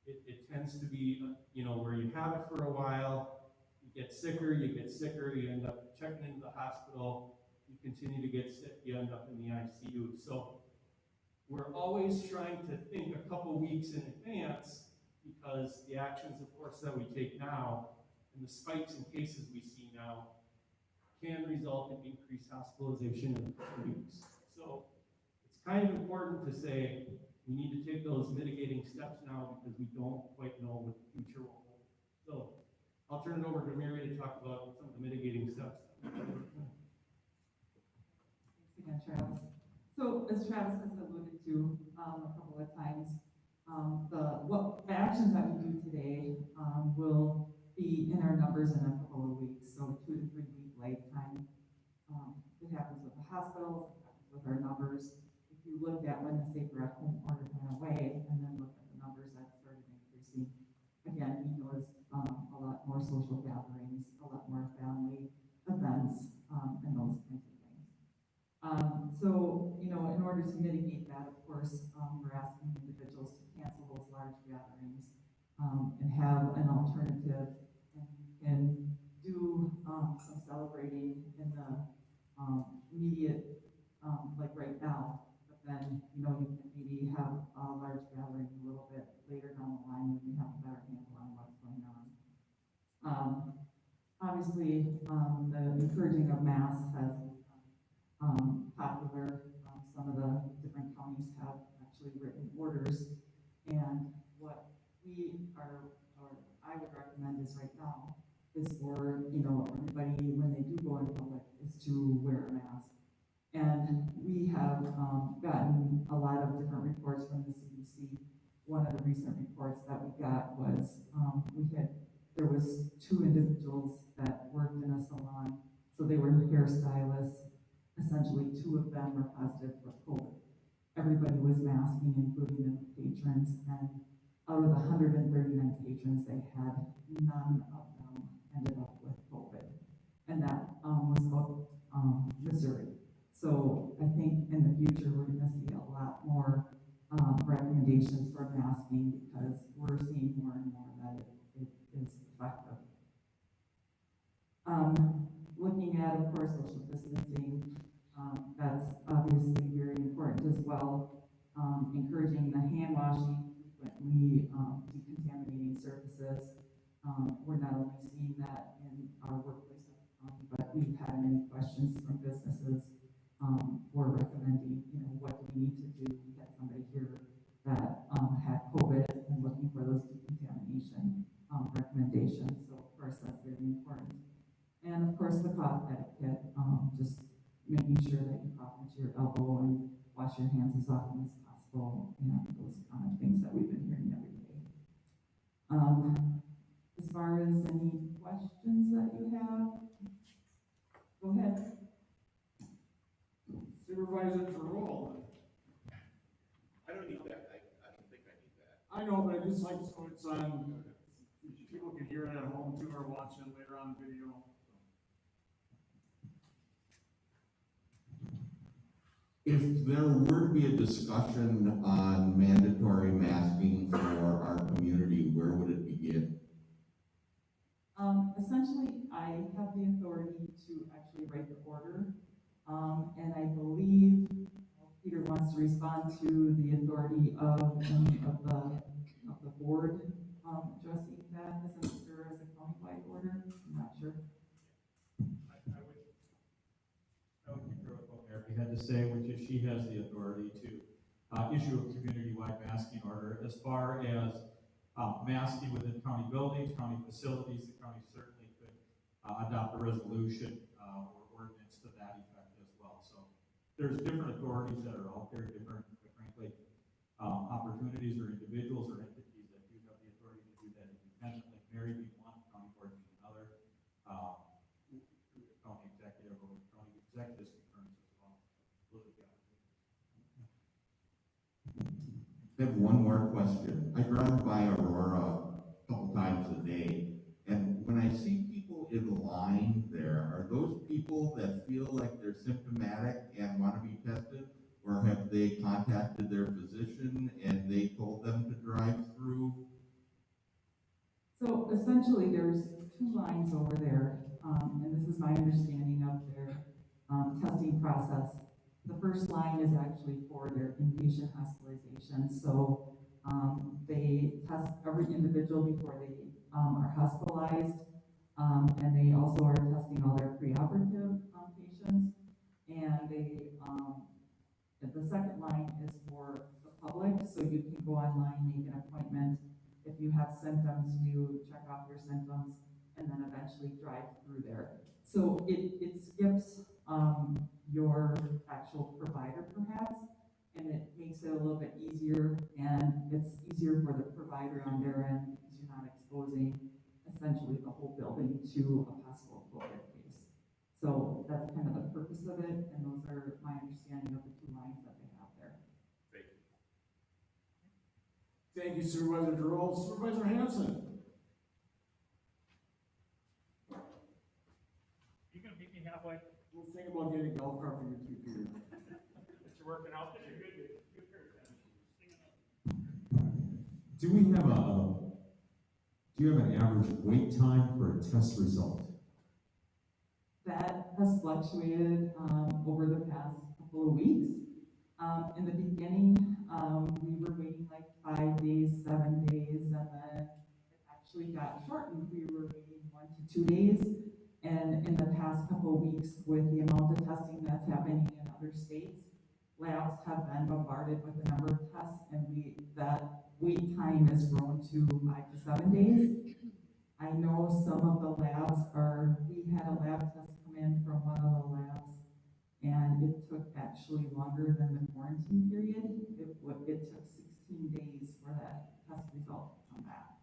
It tends to be, where you have it for a while, you get sicker, you end up checking into the hospital, you continue to get sick, you end up in the ICU. So we're always trying to think a couple weeks in advance because the actions, of course, that we take now and the spikes in cases we see now can result in increased hospitalization in a couple weeks. So it's kind of important to say we need to take those mitigating steps now because we don't quite know what the future will hold. So I'll turn it over to Mary to talk about some of the mitigating steps. Thanks again, Travis. So as Travis has alluded to a couple of times, the actions that we do today will be in our numbers in a couple of weeks, so 2 to 3 week lag time. It happens with the hospitals, it happens with our numbers. If you look at when the safer at home order went away and then look at the numbers that started increasing, again, he knows a lot more social gatherings, a lot more family events, and those kinds of things. So, in order to mitigate that, of course, we're asking individuals to cancel those large gatherings and have an alternative, and you can do some celebrating in the immediate, like right now, but then, you can maybe have a large gathering a little bit later down the line when you have a better handle on what's going on. Obviously, the encouraging of masks has popular. Some of the different counties have actually written orders, and what I would recommend is right now is for everybody when they do go in public is to wear a mask. And we have gotten a lot of different reports from the CDC. One of the recent reports that we got was there was 2 individuals that worked in a salon, so they were hairstylists. Essentially, 2 of them were positive for COVID. Everybody was masking, including the patrons, and out of the 139 patrons they had, none of them ended up with COVID. And that was about Missouri. So I think in the future we're going to see a lot more recommendations for masking because we're seeing more and more that it is effective. Looking at, of course, social distancing, that's obviously very important as well. Encouraging the hand washing, frequently decontaminating surfaces. We're not only seeing that in our workplace businesses, were recommending, what do we need to do? We had somebody here that, had COVID and looking for those decontamination, recommendations, so of course that's very important. And of course, the cough etiquette, just making sure that you cough into your elbow and wash your hands as often as possible, and those kind of things that we've been hearing every day. As far as any questions that you have, go ahead. Supervisor Jerome. I don't need that, I don't think I need that. I know, but I just like, so it's on, people can hear it at home too, or watching it later on video. If there were to be a discussion on mandatory masking for our community, where would it begin? Essentially, I have the authority to actually write the order, and I believe Peter wants to respond to the authority of any of the board, addressing that as a countywide order. I'm not sure. I would concur with what Mary had to say, which is she has the authority to issue a community-wide masking order. As far as masking within county buildings, county facilities, the county certainly could adopt a resolution or ordinance to that effect as well. So there's different authorities that are out there, different, frankly, opportunities or individuals or entities that do have the authority to do that independently. Mary being one, county board being another, through the county executive or county executive's concurrence as well. I have one more question. I drive by Aurora a couple times a day, and when I see people in line there, are those people that feel like they're symptomatic and want to be tested? Or have they contacted their physician and they told them to drive through? So essentially, there's two lines over there, and this is my understanding of their testing process. The first line is actually for their inpatient hospitalization. So they test every individual before they are hospitalized, and they also are testing all their preoperative patients. And the second line is for the public, so you can go online, make an appointment. If you have symptoms, you check off your symptoms, and then eventually drive through there. So it skips your actual provider perhaps, and it makes it a little bit easier, and it's easier for the provider on their end because you're not exposing essentially the whole building to a possible COVID case. So that's kind of the purpose of it, and those are my understanding of the two lines that they have there. Thank you. Thank you, Supervisor Jerome. Supervisor Hanson. You gonna beat me halfway? We'll think about getting a golf cart for you too, Peter. That you're working out, that you're good, good pair of Do you have an average wait time for a test result? That has fluctuated over the past couple of weeks. In the beginning, we were waiting like 5 days, 7 days, and then it actually got shortened. We were waiting 1 to 2 days. And in the past couple of weeks, with the amount of testing that's happening in other states, labs have been bombarded with the number of tests, and that wait time has grown to 5 to 7 days. I know some of the labs we had a lab test come in from one of the labs, and it took actually longer than the quarantine period. It took 16 days for that test result to come back.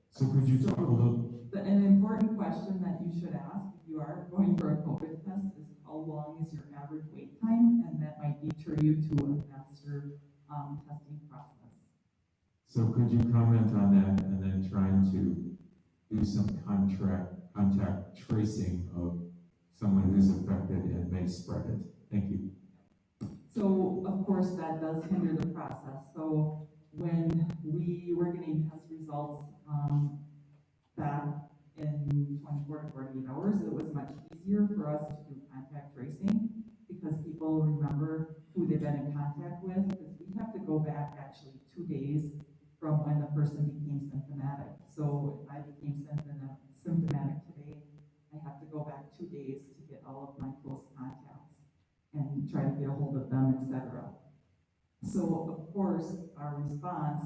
So could you talk a little? An important question that you should ask if you are going for a COVID test is how long is your average wait time, and that might deter you to a faster testing process. So could you comment on that, and then trying to do some contact tracing of someone who's affected and may spread it? Thank you. So of course that does hinder the process. So when we were getting test results back in 24 to 48 hours, it was much easier for us to do contact tracing because people remember who they've been in contact with, because we have to go back actually 2 days from when the person became symptomatic. So if I became symptomatic today, I have to go back 2 days to get all of my close contacts. try to get a hold of them, etc. So of course, our response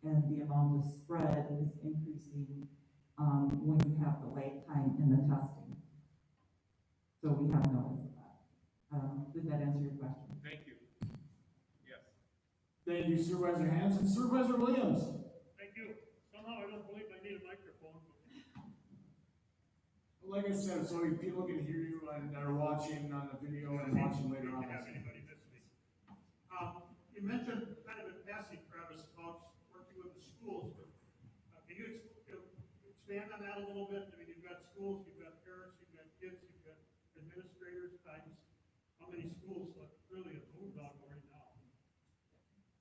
and the amount of spread is increasing when you have the lag time in the testing. So we have noticed that. Did that answer your question? Thank you. Yes. Thank you, Supervisor Hanson. Supervisor Williams? Thank you. Somehow I don't believe I need a microphone. Like I said, so people can hear you and are watching on the video and watching later on. Have anybody miss me? You mentioned kind of in passing, Travis, about working with the schools, but can you expand on that a little bit? I mean, you've got schools, you've got parents, you've got kids, you've got administrators, times how many schools really have moved on right now?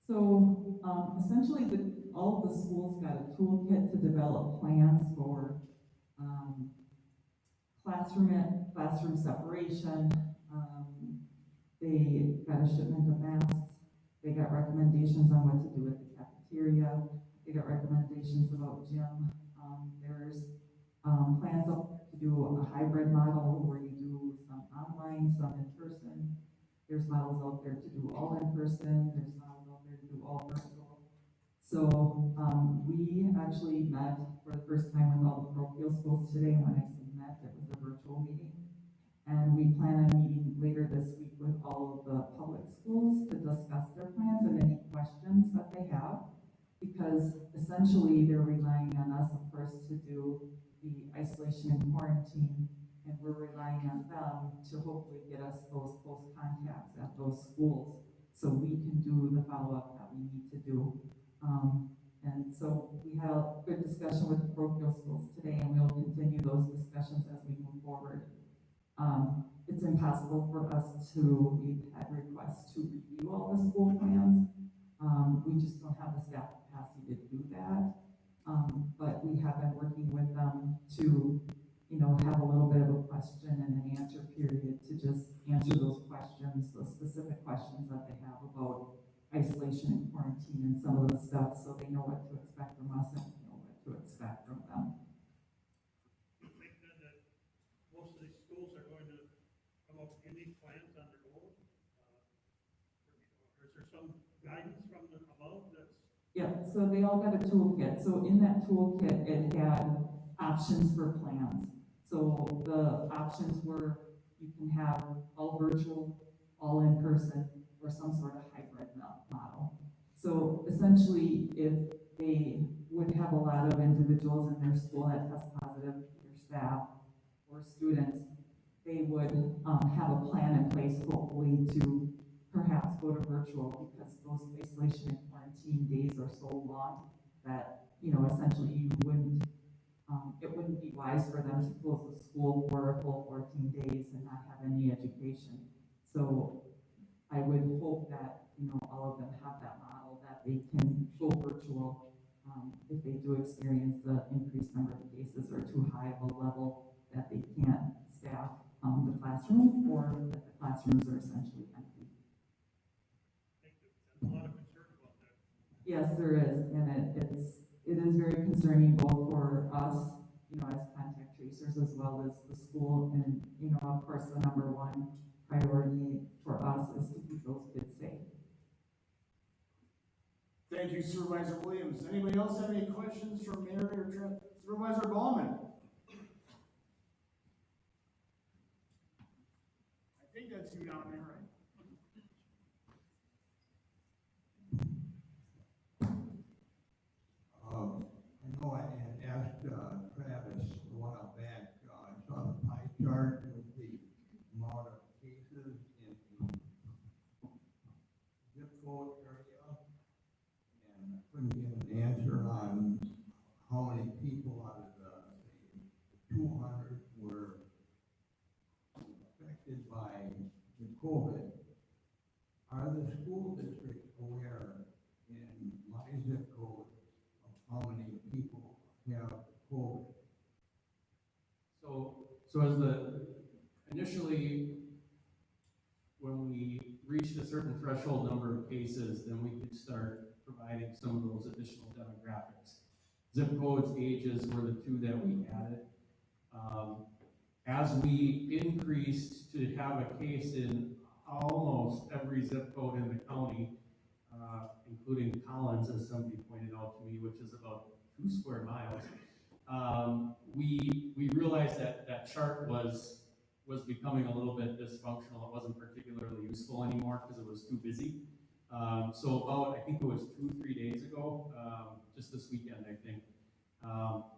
So essentially, all of the schools got a toolkit to develop plans for classroom separation. They got a shipment of masks. They got recommendations on what to do with the cafeteria. They got recommendations about gym. There's plans out there to do a hybrid model where you do some online, some in person. There's models out there to do all in person. There's models out there to do all virtual. So we actually met for the first time with all the parochial schools today. When I say met, it was a virtual meeting. And we plan on meeting later this week with all of the public schools to discuss their plans and any questions that they have. Because essentially they're relying on us, of course, to do the isolation and quarantine. And we're relying on them to hopefully get us those close contacts at those schools so we can do the follow-up that we need to do. And so we had a good discussion with the parochial schools today, and we'll continue those discussions as we move forward. It's impossible for us to, we've had requests to review all the school plans. We just don't have the staff capacity to do that. But we have been working with them to, have a little bit of a question and an answer period to just answer those questions, those specific questions that they have about isolation and quarantine and some of the stuff, so they know what to expect from us and we know what to expect from them. I think then that most of these schools are going to come up with unique plans on their own. Is there some guidance from above that's? Yeah, so they all got a toolkit. So in that toolkit, it had options for plans. So the options were you can have all virtual, all in person, or some sort of hybrid model. So essentially, if they would have a lot of individuals in their school that test positive, either staff or students, they would have a plan in place, hopefully, to perhaps go to virtual, because those isolation and quarantine days are so long that, essentially you wouldn't, it wouldn't be wise for them to close the school for a full 14 days and not have any education. So I would hope that, all of them have that model that they can go virtual if they do experience the increased number of cases or too high of a level that they can't staff the classroom, or that the classrooms are essentially empty. There's a lot of concern about that. Yes, there is, and it is very concerning both for us, as contact tracers, as well as the school, and, of course, the number one priority for us is to keep those kids safe. Thank you, Supervisor Williams. Anybody else have any questions for Mary or Supervisor Ballman? I think that's you down there, right? I know I had asked Travis a while back, I saw the pie chart with the amount of cases in the zip code area, and I couldn't get an answer on how many people out of the 200 were affected by the COVID. Are the school districts aware in my zip code of how many people have COVID? So initially, when we reached a certain threshold number of cases, then we could start providing some of those additional demographics. Zip codes, ages were the two that we added. As we increased to have a case in almost every zip code in the county, including Collins, as somebody pointed out to me, which is about 2 square miles. We realized that that chart was becoming a little bit dysfunctional. It wasn't particularly useful anymore because it was too busy. So about, I think it was 2-3 days ago, just this weekend, I think,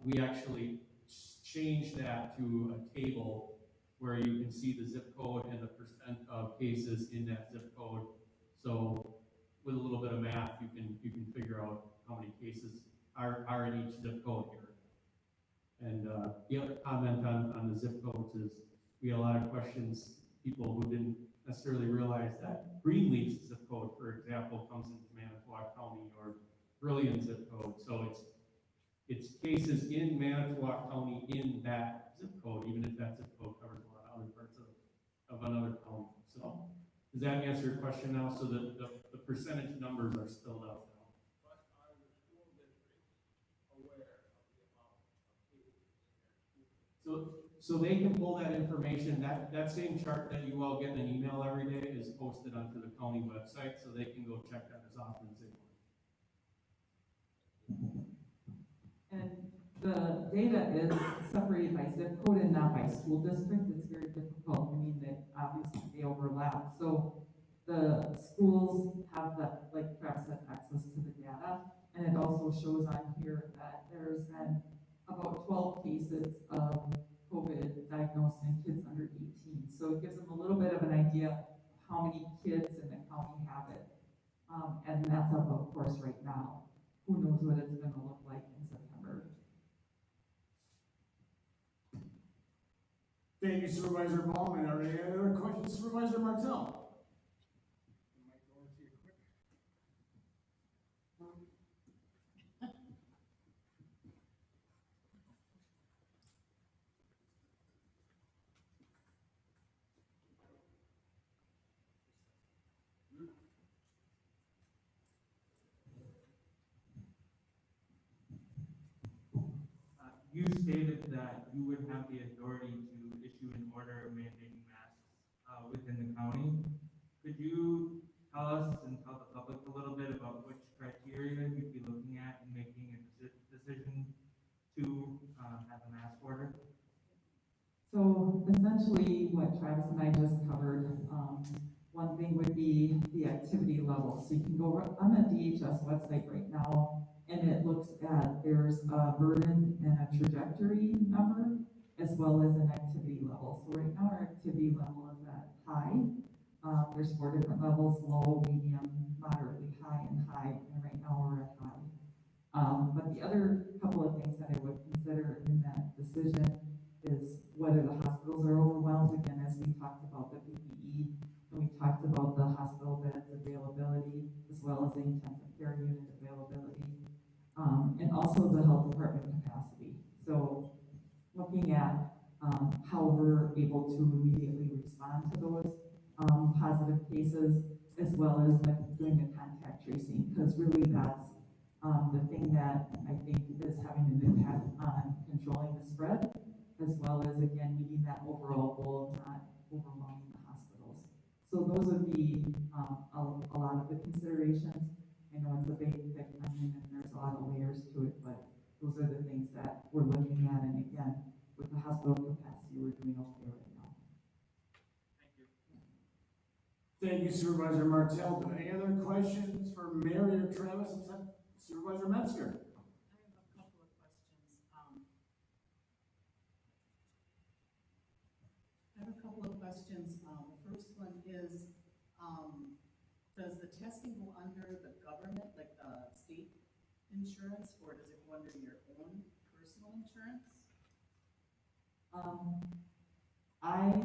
we actually changed that to a table where you can see the zip code and the percent of cases in that zip code. So with a little bit of math, you can figure out how many cases are in each zip code here. And the other comment on the zip codes is we had a lot of questions, people who didn't necessarily realize that Greenleaf's zip code, for example, comes into Manitowoc County or Brilliant zip code. So it's cases in Manitowoc County in that zip code, even if that zip code covers a lot of other parts of another county. So does that answer your question now? So the percentage numbers are spelled out now. But are the school districts aware of the amount of cases in their school? So they can pull that information, that same chart that you all get in an email every day is posted onto the county website, so they can go check that as often as they want. And the data is separated by zip code and not by school district. It's very difficult. I mean, that obviously they overlap. So the schools have that, like Travis said, access to the data. And it also shows on here that there's been about 12 cases of COVID diagnosed in kids under 18. So it gives them a little bit of an idea of how many kids in the county have it. And that's up, of course, right now. Who knows what it's going to look like in September. Thank you, Supervisor Ballman. Are there any other questions, Supervisor Martell? You stated that you would have the authority to issue an order mandating masks within the county. Could you tell us and tell the public a little bit about which criteria you'd be looking at in making a decision to have a mask order? So essentially what Travis and I just covered, one thing would be the activity level. So you can go on the DHS website right now and it looks at, there's a burden and a trajectory number as well as an activity level. So right now our activity level is at high. There's 4 different levels, low, medium, moderately high, and high. And right now we're at high. But the other couple of things that I would consider in that decision is whether the hospitals are overwhelmed, again, as we talked about the PPE, and we talked about the hospital beds availability, as well as the intensive care unit availability, and also the health department capacity. So looking at how we're able to immediately respond to those positive cases, as well as like doing the contact tracing, because really that's the thing that I think is having an impact on controlling the spread, as well as, again, meeting that overall goal of not overwhelming the hospitals. So those would be a lot of the considerations. I know it's a big, thick onion and there's a lot of layers to it, but those are the things that we're looking at. And again, with the hospital capacity, we're doing okay right now. Thank you. Thank you, Supervisor Martell. Do any other questions for Mary or Travis except Supervisor Metzger? I have a couple of questions. The first one is, does the testing go under the government, like the state insurance, or does it go under your own personal insurance? I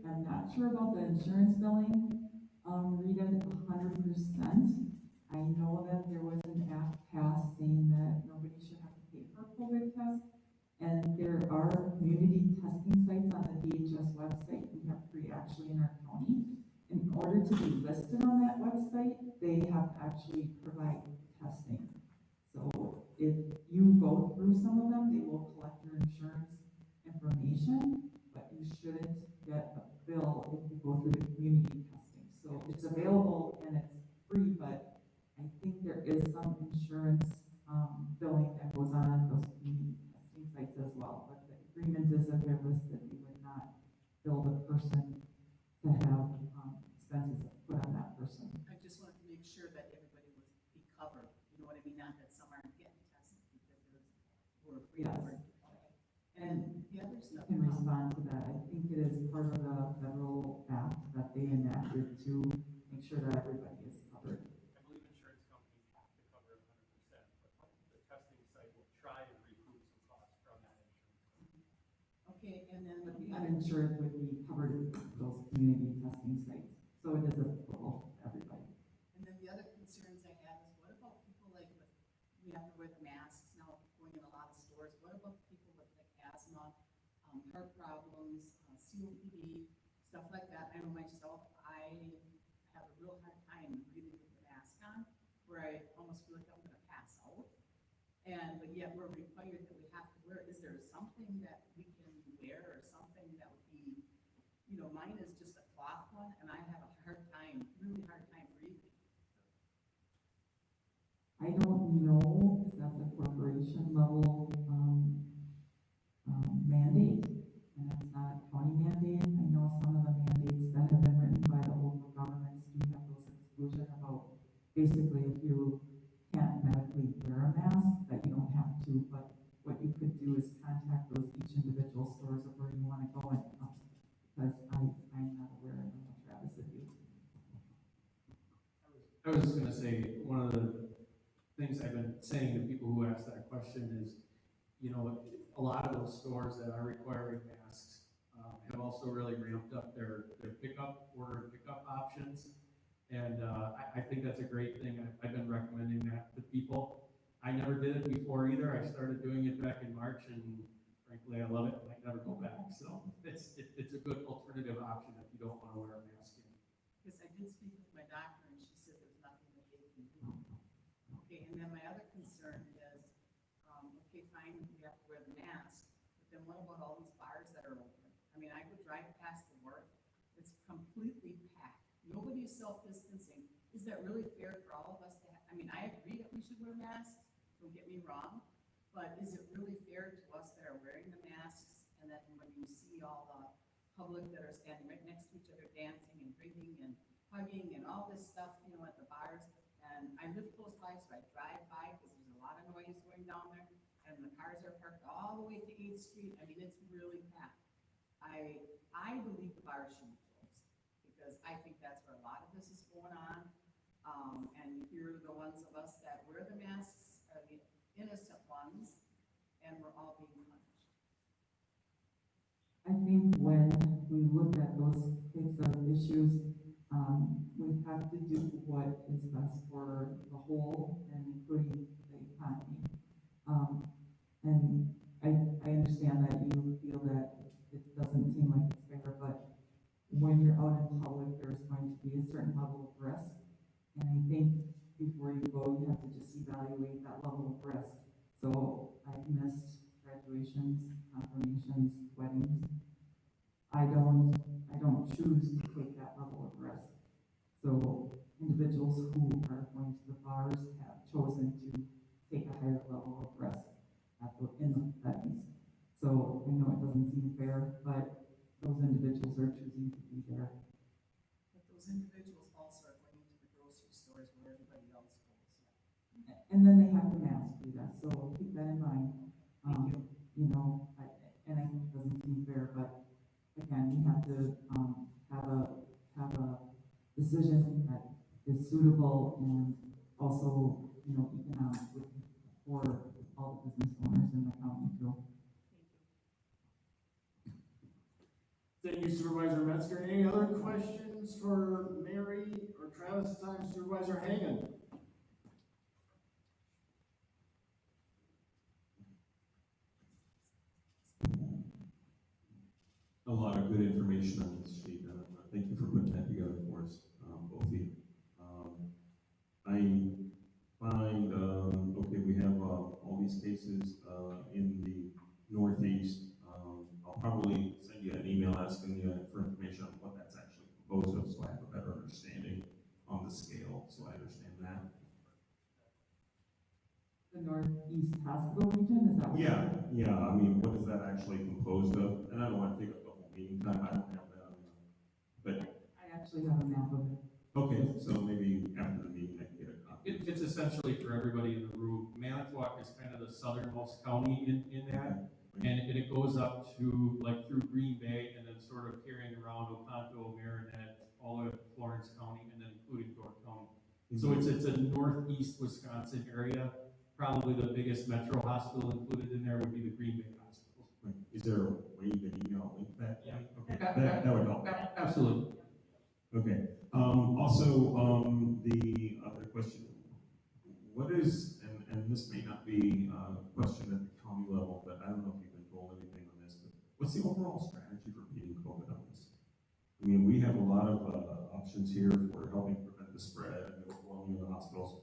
am not sure about the insurance billing. Rita, 100%. I know that there was an act passed saying that nobody should have to pay for a COVID test. And there are community testing sites on the DHS website. We have 3 actually in our county. In order to be listed on that website, they have to actually provide testing. So if you go through some of them, they will collect your insurance information, but you shouldn't get a bill if you go through the community testing. it's available and it's free, but I think there is some insurance, billing that goes on those community testing sites as well. But the agreement is that they're listed, we would not bill the person to have, expenses put on that person. I just wanted to make sure that everybody was be covered, you know what I mean, not that some aren't getting tested because we're free. Yes. And the other You stuff. can respond to that. I think it is part of the federal act that they enacted to make sure that everybody is covered. I believe insurance companies have to cover 100%, but the testing site will try and recoup some costs from that insurance company. Okay, and then But the the other, uninsured would be covered in those community testing sites. So it is applicable to everybody. and then the other concerns I have is what about people like with, we have to wear the masks now going in a lot of stores. What about people with like asthma, heart problems, COPD, stuff like that? I know myself, I have a real hard time breathing with the mask on, where I almost feel like I'm gonna pass out. And, but yet we're required that we have to wear, is there something that we can wear or something that would be, you know, mine is just a cloth one and I have a hard time, really hard time breathing. I don't know if that's a corporation level, mandate, and it's not a county mandate. I know some of the mandates that have been written by the local governments do have those exclusion about basically if you can't medically wear a mask, that you don't have to, but what you could do is contact those each individual stores of where you wanna go and, because I'm not aware, I don't know, Travis, if you. I was just gonna say, one of the things I've been saying to people who ask that question is, you know, a lot of those stores that are requiring masks, have also really ramped up their order and pickup options. And, I think that's a great thing. I've been recommending that to people. I never did it before either. I started doing it back in March and frankly, I love it. I might never go back. So it's a good alternative option if you don't want to wear a mask. Because I did speak with my doctor and she said there's nothing that they can do. Okay, and then my other concern is, okay, fine, we have to wear the mask, but then what about all these bars that are open? I mean, I would drive past the work, it's completely packed. Nobody's self-distancing. Is that really fair for all of us to have? I mean, I agree that we should wear masks, don't get me wrong, but is it really fair to us that are wearing the masks and then when you see all the public that are standing right next to each other dancing and drinking and hugging and all this stuff, you know, at the bars? And I live close by, so I drive by because there's a lot of noise going down there and the cars are parked all the way to 8th Street. I mean, it's really packed. I believe the bars should be closed because I think that's where a lot of this is going on. And you're the ones of us that wear the masks are the innocent ones, and we're all being punished. I think when we look at those types of issues, we have to do what is best for the whole and including the economy. And I understand that you feel that it doesn't seem like it's fair, but when you're out in public, there's going to be a certain level of risk. And I think before you go, you have to just evaluate that level of risk. So I've missed graduations, confirmations, weddings. I don't choose to take that level of risk. So individuals who are going to the bars have chosen to take a higher level of risk in the weddings. So I know it doesn't seem fair, but those individuals are choosing to be there. But those individuals also are going into the grocery stores where everybody else goes. And then they have to mask do that, so keep that in mind. Thank you. You know, and I know it doesn't seem fair, but again, we have to, have a decision that is suitable and also, you know, economic for all the business owners in the county too. Thank you, Supervisor Metzger. Any other questions for Mary or Travis? Time, Supervisor Hagan. A lot of good information on this sheet. Thank you for putting that together for us, both of you. I find, okay, we have all these cases in the Northeast. I'll probably send you an email asking you for information on what that's actually composed of so I have a better understanding. understanding on the scale, so I understand that. The Northeast Hospital region, is that what? Yeah, I mean, what is that actually composed of? And I don't want to take up the whole meeting time, I don't have that, but, I actually have a map of it. okay, so maybe after the meeting I can get a copy. It's essentially for everybody in the room. Manitowoc is kind of the southernmost county in that. And it goes up to, like, through Green Bay and then sort of carrying around Oconto, Marinette, all the way up to Florence County and then including York County. So it's a northeast Wisconsin area. Probably the biggest metro hospital included in there would be the Green Bay Hospital. Is there a way you can email link that? Yeah. Okay, that would help. Absolutely. Okay, also, the other question, what is, and this may not be a question at the county level, but I don't know if you've been told anything on this, but what's the overall strategy for beating COVID on this? I mean, we have a lot of options here for helping prevent the spread and the overwhelming of the hospitals.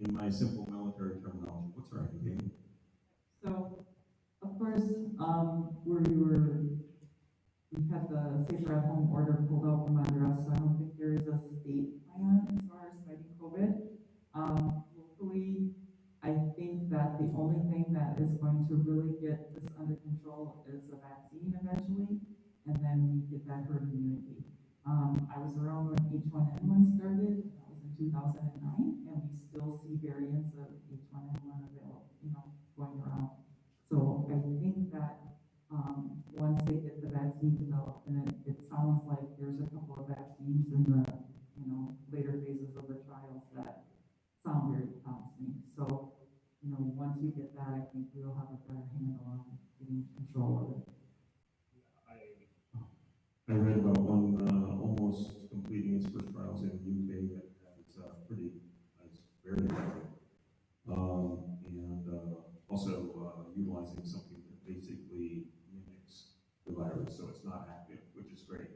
In my simple military terminology, what's our end game? So, of course, we had the safer at home order pulled out from under us, so I don't think there is a state plan as far as fighting COVID. Hopefully, I think that the only thing that is going to really get this under control is a vaccine eventually, and then we get that herd immunity. I was around when H1N1 started, that was in 2009, and we still see variants of H1N1 available, going around. So I think that once they get the vaccine developed, and it sounds like there's a couple of vaccines in the later phases of the trials that sound very promising. So once we get that, I think we'll have a better handle on getting control of it. I read about one almost completing its first trials in the UK that it's very good. And also utilizing something that basically mimics the virus, so it's not active, which is great.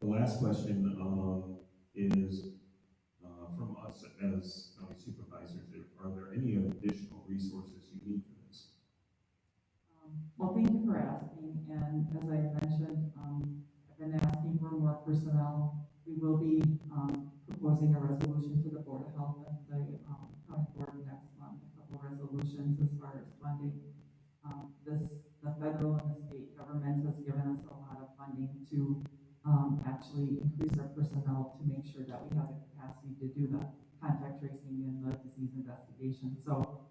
The last question is from us as county supervisors, are there any additional resources you need for this? Well, thank you for asking, and as I mentioned, I've been asking for more personnel. We will be proposing a resolution to the Board of Health and the county board next month, a couple of resolutions as far as funding. The federal and the state government has given us a lot of funding to actually increase our personnel to make sure that we have the capacity to do the contact tracing and the disease investigation. So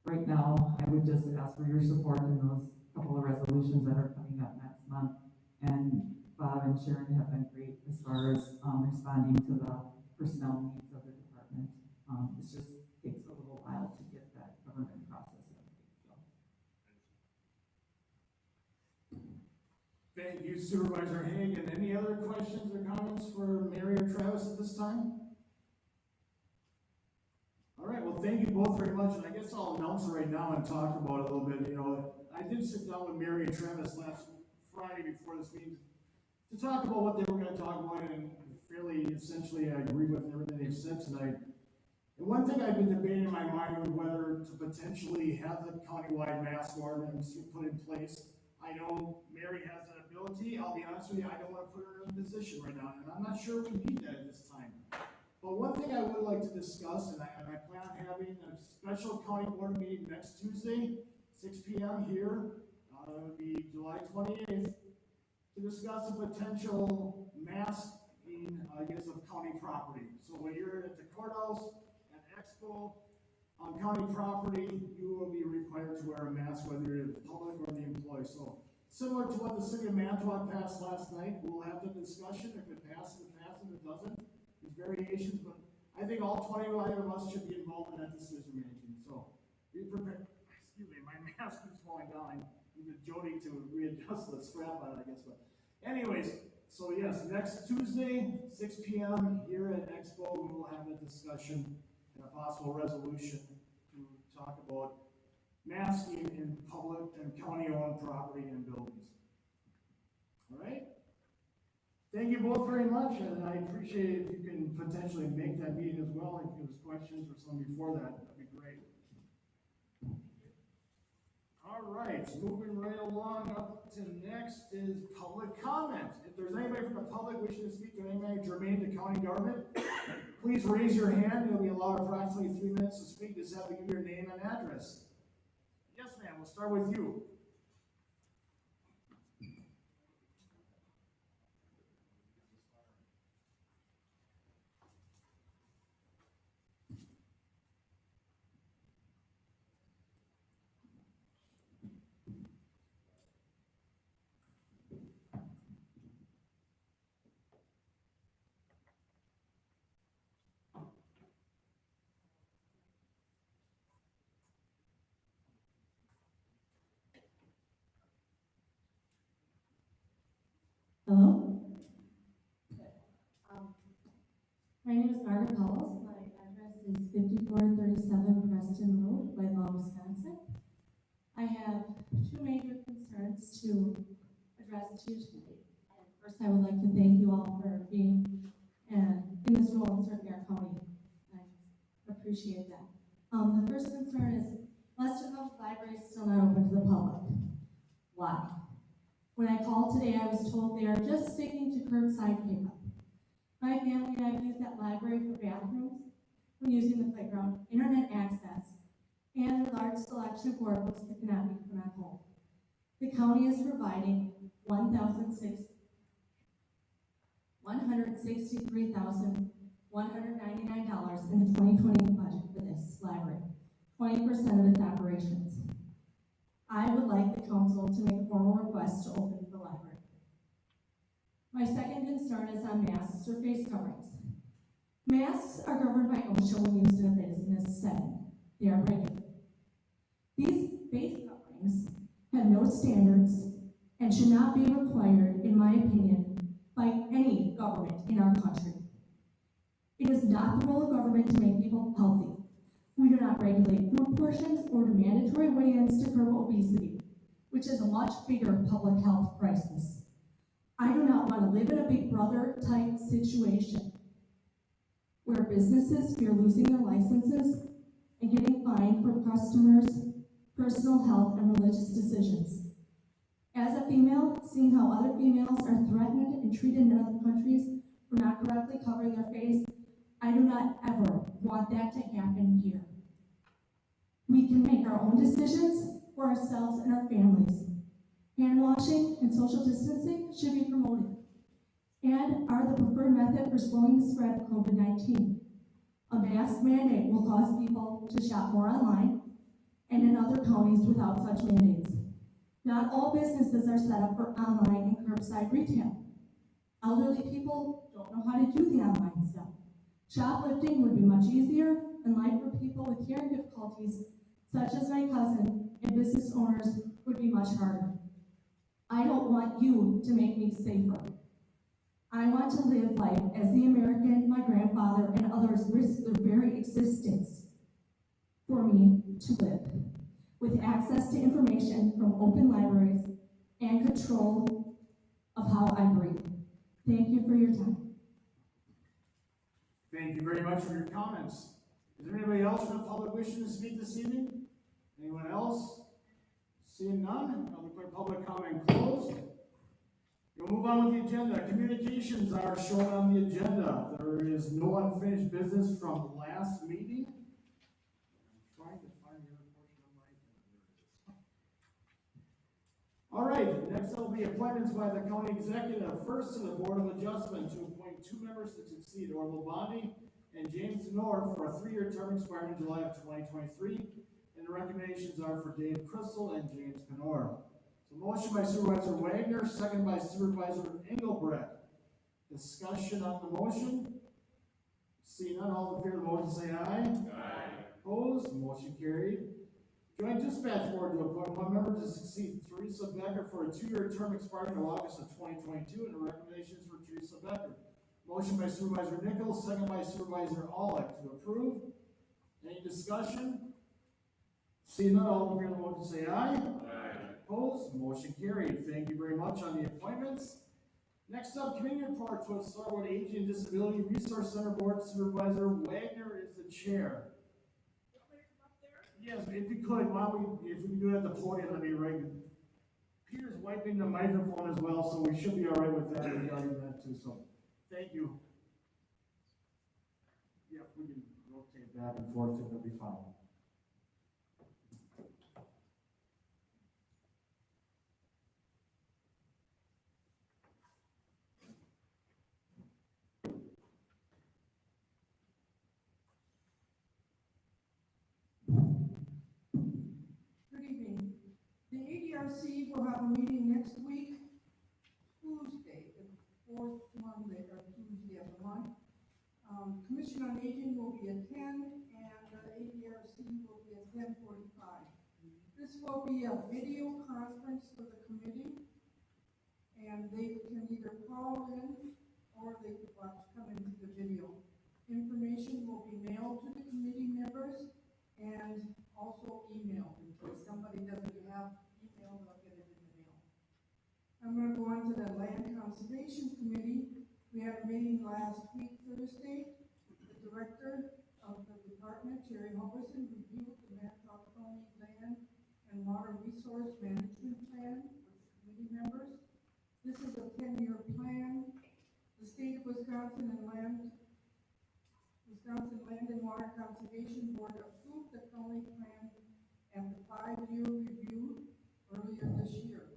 right now, I would just ask for your support in those couple of resolutions that are coming up next month. And Bob and Sharon have been great as far as responding to the personnel needs of the department. It just takes a little while to get that government process in. Thank you, Supervisor Hagan. Any other questions or comments for Mary or Travis at this time? All right, well, thank you both very much, and I guess I'll announce it right now and talk about it a little bit. I did sit down with Mary and Travis last Friday before this meeting to talk about what they were going to talk about, and fairly essentially I agree with everything they've said tonight. And one thing I've been debating in my mind was whether to potentially have the countywide mask ordinance put in place. I know Mary has that ability. I'll be honest with you, I don't want to put her in a position right now, and I'm not sure we need that at this time. But one thing I would like to discuss, and I plan on having a special county board meeting next Tuesday, 6 p.m. here, it would be July 28th, to discuss a potential masking, of county property. So when you're at the courthouse, at Expo, on county property, you will be required to wear a mask, whether you're the public or the employee. So similar to what the city of Manitowoc passed last night, we'll have the discussion. If it passes, it passes. If it doesn't, there's variations, but I think all 25 of us should be involved in that decision making. So be prepared. Excuse me, my mask is falling down. I need Jody to readjust the strap on it, I guess. But anyways, so yes, next Tuesday, 6 p.m. here at Expo, we will have a discussion and a possible resolution to talk about masking in public and county-owned property and buildings. All right? Thank you both very much, and I appreciate it if you can potentially make that meeting as well. If there's questions or something before that, that'd be great. All All right, moving right along up to next is public comment. If there's anybody from the public wishing to speak to anybody germane to county government, please raise your hand. You'll be allowed approximately 3 minutes to speak. Just have to give your name and address. Yes, ma'am, we'll start with you. Hello? My name is Margaret Powell. My address is 5437 Preston Road, Whitelaw, Wisconsin. I have two major concerns to address to you today. And first, I would like to thank you all for being in this role and serving our county. I appreciate that. The first concern is Western Health Library is still not open to the public. Why? When I called today, I was told they are just sticking to curbside pickup. My family and I use that library for bathrooms, when using the playground, internet access, and a large selection of board books that cannot be put on hold. The county is providing $163,199 in the 2020 budget for this library, 20% of its operations. I would like the council to make a formal request to open the library. My second concern is on masks or face coverings. Masks are governed by OSHA when used in a business setting. They are regulated. These face coverings have no standards and should not be required, in my opinion, by any government in our country. It is not the role of government to make people healthy. We do not regulate food portions or do mandatory weigh-ins to curb obesity, which is a much bigger public health crisis. I do not want to live in a Big Brother type situation where businesses fear losing their licenses and getting fined for customers' personal health and religious decisions. As a female, seeing how other females are threatened and treated in other countries for not correctly covering their face, I do not ever want that to happen here. We can make our own decisions for ourselves and our families. Hand washing and social distancing should be promoted and are the preferred method for slowing the spread of COVID-19. A mask mandate will cause people to shop more online and in other counties without such mandates. Not all businesses are set up for online and curbside retail. Elderly people don't know how to do the online stuff. Shoplifting would be much easier, and life for people with hearing difficulties, such as my cousin, and business owners would be much harder. I don't want you to make me safer. I want to live life as the American my grandfather and others risked their very existence for me to live, with access to information from open libraries and control of how I breathe. Thank you for your time. Thank you very much for your comments. Is there anybody else from the public wishing to speak this evening? Anyone else? Seeing none, I'll declare public comment closed. We'll move on with the agenda. Communications are shown on the agenda. There is no unfinished business from last meeting. I'm trying to find the other portion of my agenda. All right, next will be appointments by the county executive. First to the Board of Adjustment to appoint 2 members to succeed Orville Bondi and James Knorr for a 3-year term expiring in July of 2023. And the recommendations are for Dave Crystal and James Knorr. So motion by Supervisor Wagner, second by Supervisor Engelbrecht. Discussion on the motion. Seeing none, all in favor of the motion say aye. Aye. Opposed? Motion carried. Joint Dispatch Board to appoint 1 member to succeed Teresa Becker for a 2-year term expiring in August of 2022, and the recommendations for Teresa Becker. Motion by Supervisor Nichols, second by Supervisor Aulick to approve. Any discussion? Seeing none, all in favor of the motion say aye. Aye. Opposed? Motion carried. Thank you very much on the appointments. Next up, committee reports with Starwood Aging and Disability Resource Center Board. Supervisor Wagner is the chair. Yes, if you could, why don't we, if we can do it at the podium, that'd be right. Peter's wiping the microphone as well, so we should be all right with that regarding that too, so, thank you. Yeah, we can rotate back and forth, it'll be fine. Good evening. The ADRC will have a meeting next week, Tuesday, the fourth Monday or Tuesday of the month. Commission on Aging will be at 10 and ADRC will be at 10:45. This will be a video conference for the committee, and they can either call in or they could come into the video. Information will be mailed to the committee members and also emailed. In case somebody doesn't have email, they'll get it in the mail. I'm going to go on to the Land Conservation Committee. We had a meeting last week, Thursday. The director of the department, Jerry Hubbardson, reviewed the Manitowoc County Land and Water Resource Management Plan with the committee members. This is a 10-year plan. The state of Wisconsin Land and Water Conservation Board approved the county plan and the 5-year review earlier this year.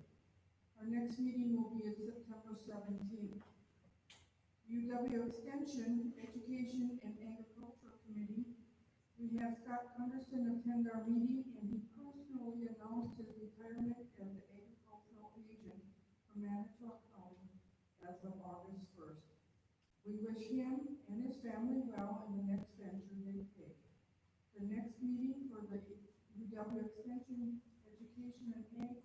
Our next meeting will be on September 17th. UW Extension, Education and Agriculture Committee. We had Scott Gunderson attend our meeting, and he personally announced his retirement as the agricultural agent for Manitowoc County as of August 1st. We wish him and his family well in the next venture they take. The next meeting for the UW Extension, Education and Ag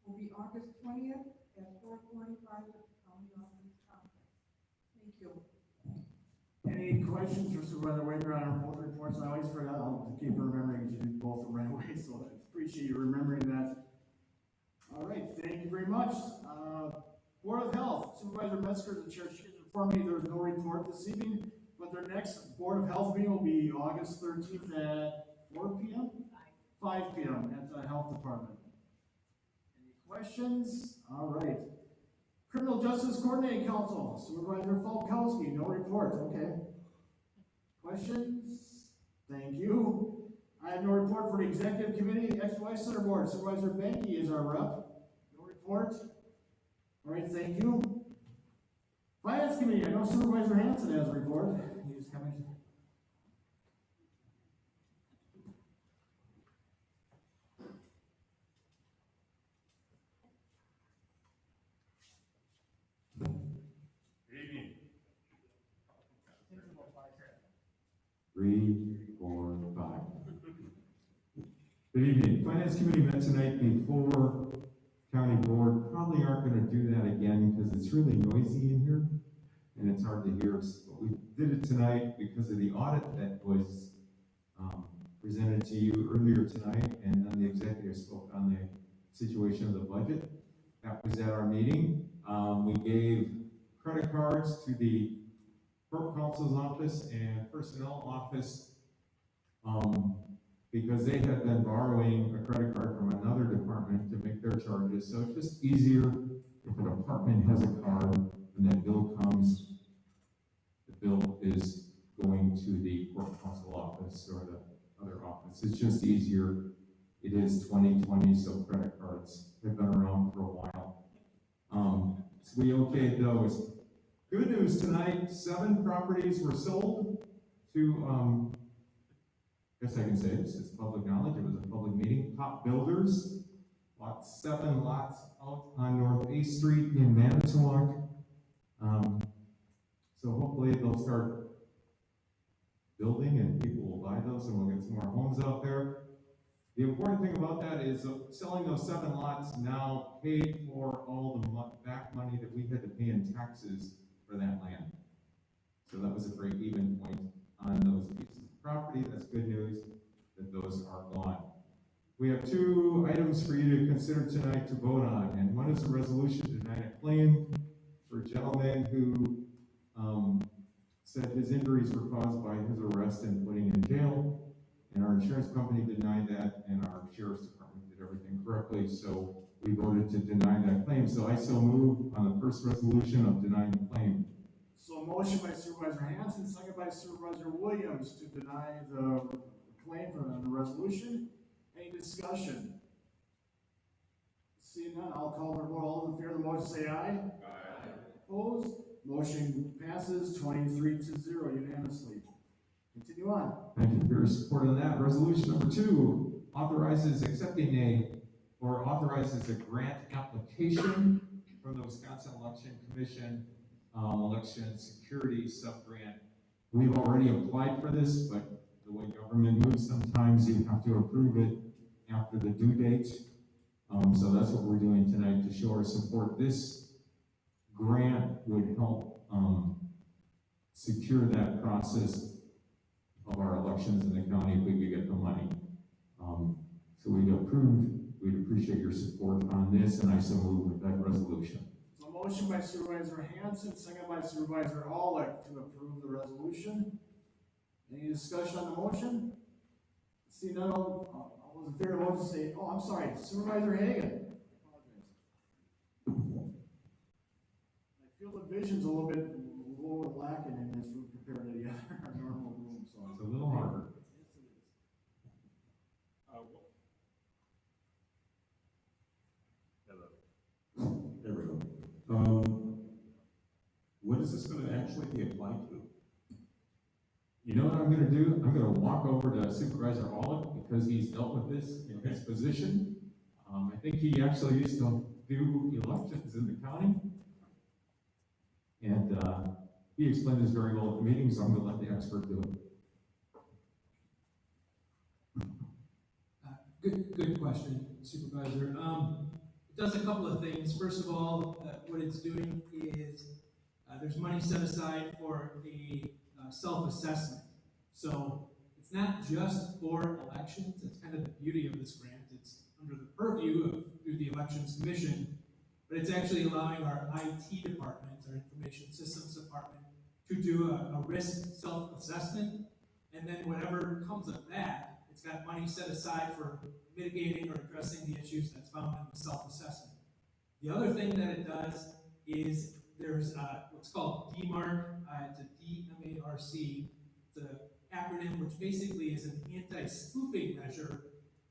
will be August 20th at 4:45 at the County Office Complex. Thank you. Any questions for Supervisor Waker on our both reports? I always forget, I'll keep remembering, because you did both right away, so I appreciate you remembering that. All right, thank you very much. Board of Health, Supervisor Metzger, the chair, she informed me there was no report this evening, but their next Board of Health meeting will be August 13th at 4 p.m.? 5 p.m. at the Health Department. Any questions? All right. Criminal Justice Coordinating Council, Supervisor Falkowski, no report, okay. Questions? Thank you. I have no report for the Executive Committee, XY Center Board, Supervisor Benke is our rep. No report. All right, thank you. Finance Committee, I know Supervisor Hanson has a report. He's coming. Three, 4, 5. Good evening. Finance Committee met tonight before County Board. Probably aren't going to do that again because it's really noisy in here and it's hard to hear. But we did it tonight because of the audit that was presented to you earlier tonight, and then the executive spoke on the situation of the budget. That was at our meeting. We gave credit cards to the Corp Counsel's office and Personnel office because they had been borrowing a credit card from another department to make their charges. So it's just easier if a department has a card and that bill comes, the bill is going to the Corp Counsel office or the other office. It's just easier. It is 2020, so credit cards have been around for a while. So we okayed those. Good news tonight, 7 properties were sold to, I guess I can say this, it's public knowledge, it was a public meeting, Top Builders, bought 7 lots out on North 8th Street in Manitowoc. So hopefully they'll start building and people will buy those and we'll get some more homes out there. The important thing about that is selling those 7 lots now paid for all the back money that we had to pay in taxes for that land. So that was a break-even point on those pieces of property. That's good news that those are gone. We have 2 items for you to consider tonight to vote on, and one is a resolution to deny a claim for a gentleman who said his injuries were caused by his arrest and putting in jail. and our insurance company denied that, and our sheriff's department did everything correctly, so we voted to deny that claim. So I so move on the first resolution of denying the claim. So a motion by Supervisor Hanson, second by Supervisor Williams to deny the claim for the resolution. Any discussion? Seeing none, I'll call for a vote. All those in favor of the motion say aye. Aye. Opposed? Motion passes 23-0 unanimously. Continue on. Thank you for your support on that. Resolution number 2 authorizes authorizes a grant application from the Wisconsin Election Commission election security sub-grant. We've already applied for this, but the way government moves, sometimes you have to approve it after the due date. So that's what we're doing tonight to show our support. This grant would help secure that process of our elections in the county if we could get the money. So we'd appreciate your support on this, and I so move with that resolution. So a motion by Supervisor Hanson, second by Supervisor Aulick to approve the resolution. Any discussion on the motion? See none, all those in favor of the motion say, oh, I'm sorry, Supervisor Hagan. I feel the vision's a little bit lacking in this room compared to the other our normal room, so. It's a little harder. There we go. What is this going to actually be applied to? You know what I'm going to do? I'm going to walk over to Supervisor Aulick because he's dealt with this in his position. I think he actually used to do elections in the county. And he explained this very well at the meeting, so I'm going to let the expert do it. Good question, Supervisor. It does a couple of things. First of all, what it's doing is there's money set aside for a self-assessment. So it's not just for elections. That's kind of the beauty of this grant. It's under the purview of through the Elections Commission, but it's actually allowing our IT department, our Information Systems Department, to do a risk self-assessment, and then whatever comes of that, it's got money set aside for mitigating or addressing the issues that's found in the self-assessment. The other thing that it does is there's what's called DMARC. It's a D-M-A-R-C. It's an acronym which basically is an anti-spoofing measure,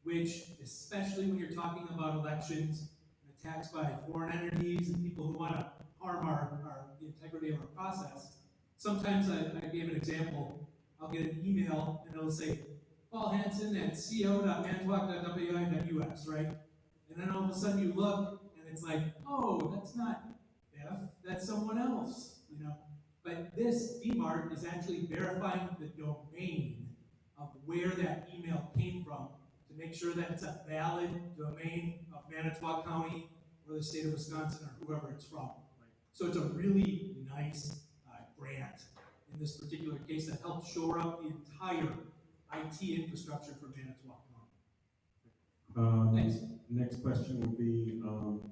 which, especially when you're talking about elections and attacks by foreign entities and people who want to harm the integrity of our process, sometimes I gave an example. I'll get an email and it'll say, Paul Hanson at co.manitowoc.wi.us, right? And then all of a sudden you look and it's like, oh, that's not F, that's someone else, you know. But this DMARC is actually verifying the domain of where that email came from to make sure that it's a valid domain of Manitowoc County or the state of Wisconsin or whoever it's from. So it's a really nice grant in this particular case that helps shore up the entire IT infrastructure for Manitowoc County. Thanks. Next question would be,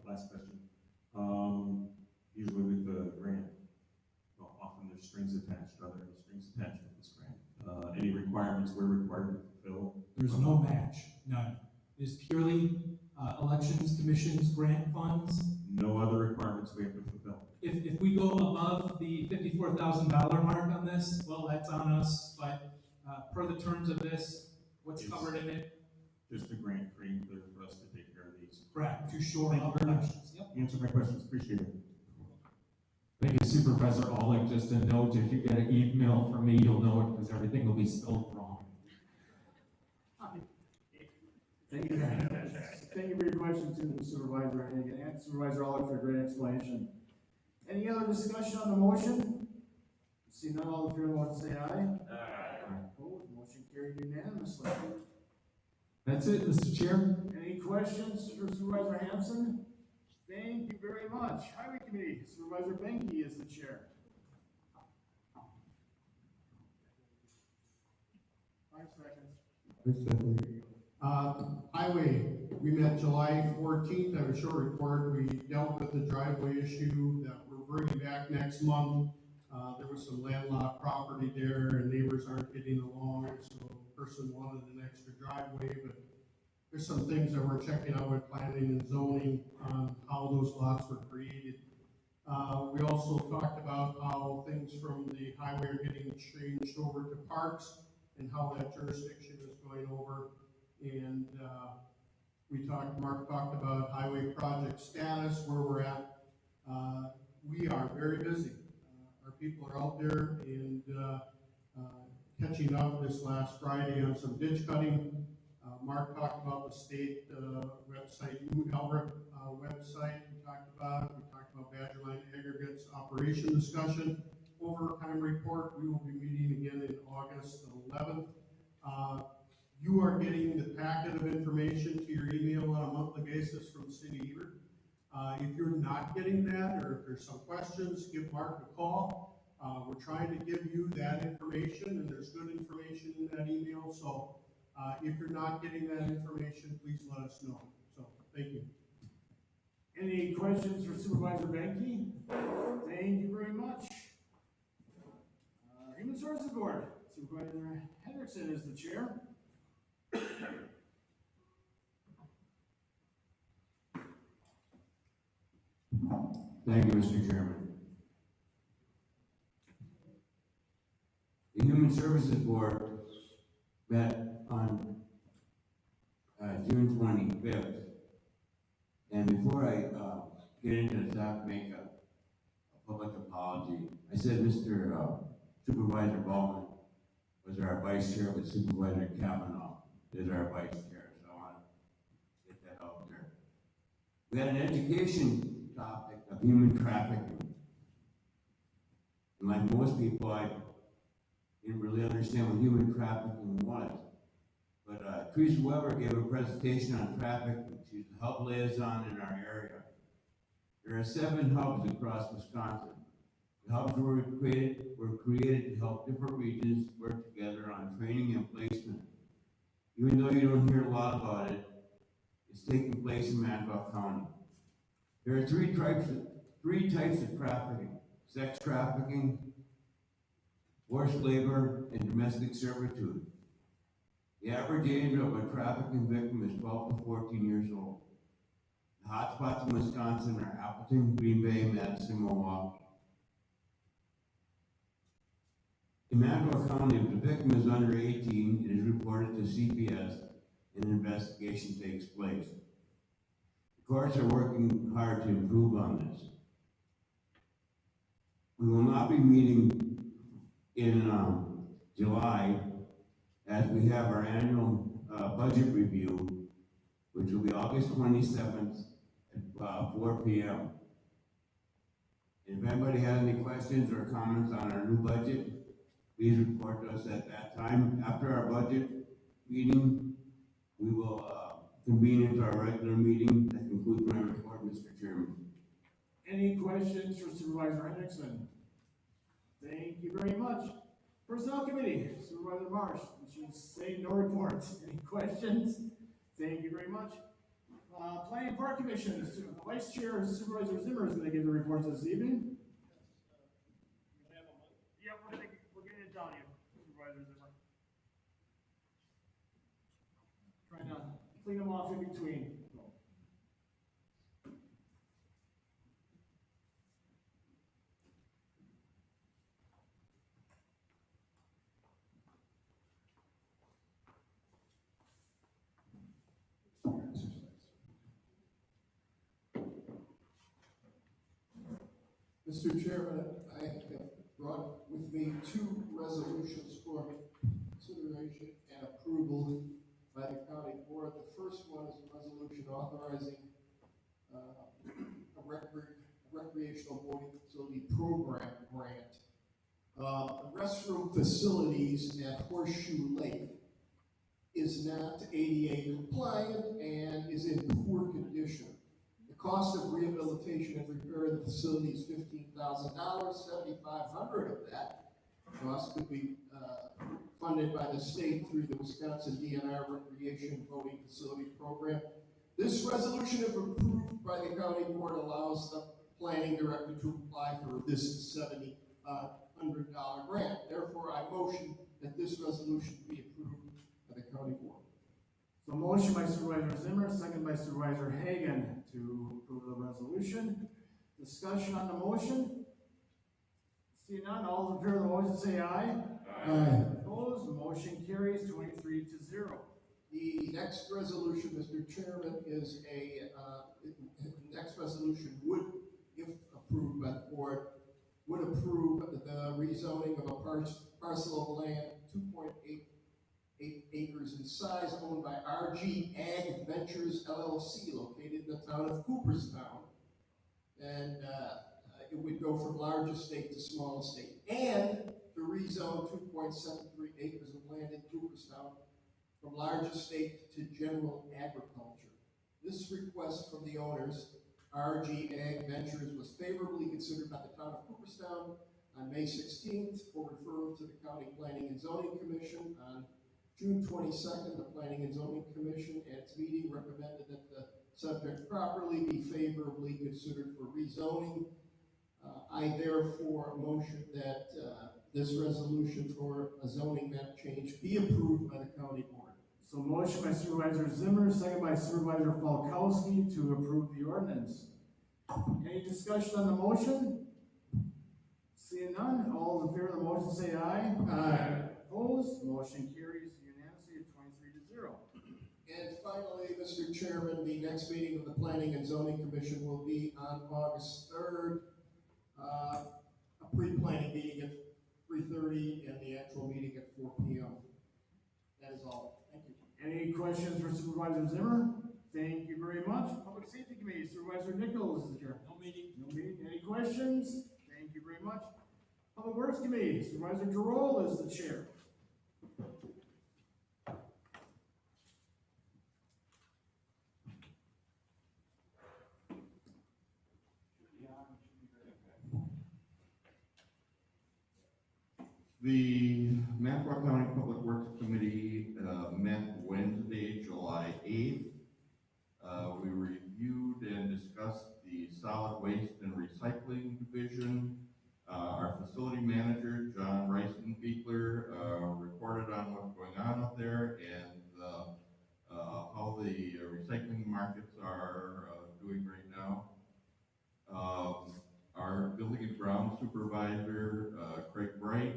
last question. Usually with the grant, well, often there's strings attached. Are there any strings attached with this grant? Any requirements we're required to fulfill? There's no match, none. It's purely elections, commissions, grant funds. No other requirements we have to fulfill? If we go above the $54,000 mark on this, well, that's on us, but per the terms of this, what's covered in it? Just a grant free and clear for us to take care of these. Correct, to shore up elections. Yep. You answered my questions, appreciate it. Thank you, Supervisor Aulick. Just a note, if you get an email from me, you'll know it because everything will be spelled wrong. Thank you. Thank you for your question to Supervisor Hagan and Supervisor Aulick for a great explanation. Any other discussion on the motion? See none, all in favor of the motion say aye. Aye. Opposed, motion carried unanimously. That's it, Mr. Chair. Any questions for Supervisor Hanson? Thank you very much. Highway Committee, Supervisor Benke is the chair. 5 seconds. Highway, we met July 14th. I have a short report. We dealt with the driveway issue that we're bringing back next month. There was some landlocked property there and neighbors aren't getting along, so person wanted an extra driveway, but there's some things that we're checking out with planning and zoning on how those lots were created. We also talked about how things from the highway are getting changed over to parks and how that jurisdiction is going over. And Mark talked about highway project status, where we're at. We are very busy. Our people are out there and catching up this last Friday on some ditch cutting. Mark talked about the state website, new Albert website we talked about. We talked about Badger Line aggregates operation discussion. Overtime report, we will be meeting again in August 11th. You are getting the packet of information to your email on a monthly basis from City Ebert. If you're not getting that, or if there's some questions, give Mark a call. We're trying to give you that information, and there's good information in that email. So if you're not getting that information, please let us know. So thank you. Any questions for Supervisor Benke? Thank you very much. Human Services Board, Supervisor Hendrickson is the chair. Thank you, Mr. Chairman. The Human Services Board met on June 25th. And before I get into this, I have to make a public apology. I said Mr. Supervisor Ballman was our vice chair, but Supervisor Kavanaugh is our vice chair, so I want to get that out there. We had an education topic of human trafficking. And like most people, I didn't really understand what human trafficking was. But Teresa Weber gave a presentation on trafficking. She's the hub liaison in our area. There are 7 hubs across Wisconsin. The hubs were created to help different regions work together on training and placement. Even though you don't hear a lot about it, it's taking place in Manitowoc County. There are three types of trafficking: sex trafficking, forced labor, and domestic servitude. The average age of a trafficking victim is 12 to 14 years old. The hotspots in Wisconsin are Appleton, Green Bay, Madison, Milwaukee. In Manitowoc County, if the victim is under 18, it is reported to CPS and an investigation takes place. The courts are working hard to improve on this. We will not be meeting in July, as we have our annual budget review, which will be August 27th at 4 p.m. If anybody has any questions or comments on our new budget, please report to us at that time. After our budget meeting, we will convene into our regular meeting. That concludes my report, Mr. Chairman. Any questions for Supervisor Hendrickson? Thank you very much. Personnel Committee, Supervisor Marsh, she's saying no reports. Any questions? Thank you very much. Planning and Park Commission, the Vice Chair Supervisor Zimmer is going to give the reports this evening. Yeah, we're getting it down here, Supervisor Zimmer. Trying to clean them off in between. Mr. Chairman, I have brought with me 2 resolutions for consideration and approval by the county board. The first one is a resolution authorizing a recreational boating facility program grant. The restroom facilities at Horseshoe Lake is not ADA compliant and is in poor condition. The cost of rehabilitation and repair of the facility is $15,000. $7,500 of that cost could be funded by the state through the Wisconsin DNR Recreation Boating Facility Program. This resolution, if approved by the county board, allows the planning director to apply for this $7,500 grant. Therefore, I motion that this resolution be approved So motion by Supervisor Zimmer, second by Supervisor Hagan to approve the resolution. Discussion on the motion? See none, all in favor of the motion say aye. Aye. Opposed, motion carries 23-0. The next resolution, Mr. Chairman, is next resolution would, if approved by the board, would approve the rezoning of a parcel of land, 2.88 acres in size, owned by RG Ag Ventures LLC, located in the town of Cooperstown. And it would go from large estate to small estate, and to rezone 2.73 acres of land in Cooperstown from large estate to general agriculture. This request from the owners, RG Ag Ventures, was favorably considered by the town of Cooperstown on May 16th for referral to the County Planning and Zoning Commission. On June 22nd, the Planning and Zoning Commission at its meeting recommended that the subject properly be favorably considered for rezoning. I therefore motion that this resolution for a zoning map change be approved by the county board. So motion by Supervisor Zimmer, second by Supervisor Falkowski to approve the ordinance. Any discussion on the motion? Seeing none, all in favor of the motion say aye. Aye. Opposed, motion carries unanimously at 23-0. And finally, Mr. Chairman, the next meeting of the Planning and Zoning Commission will be on August 3rd. A pre-planning meeting at 3:30 and the actual meeting at 4 p.m. That is all. Thank you. Any questions for Supervisor Zimmer? Thank you very much. Public Safety Committee, Supervisor Nichols is the chair. No meeting. No meeting. Any questions? Thank you very much. Public Works Committee, Supervisor Giroll is the chair. The Manitowoc County Public Works Committee met Wednesday, July 8th. We reviewed and discussed the solid waste and recycling division. Our facility manager, John Reisenbeekler, reported on what's going on out there and how the recycling markets are doing right now. Our building and ground supervisor, Craig Bright,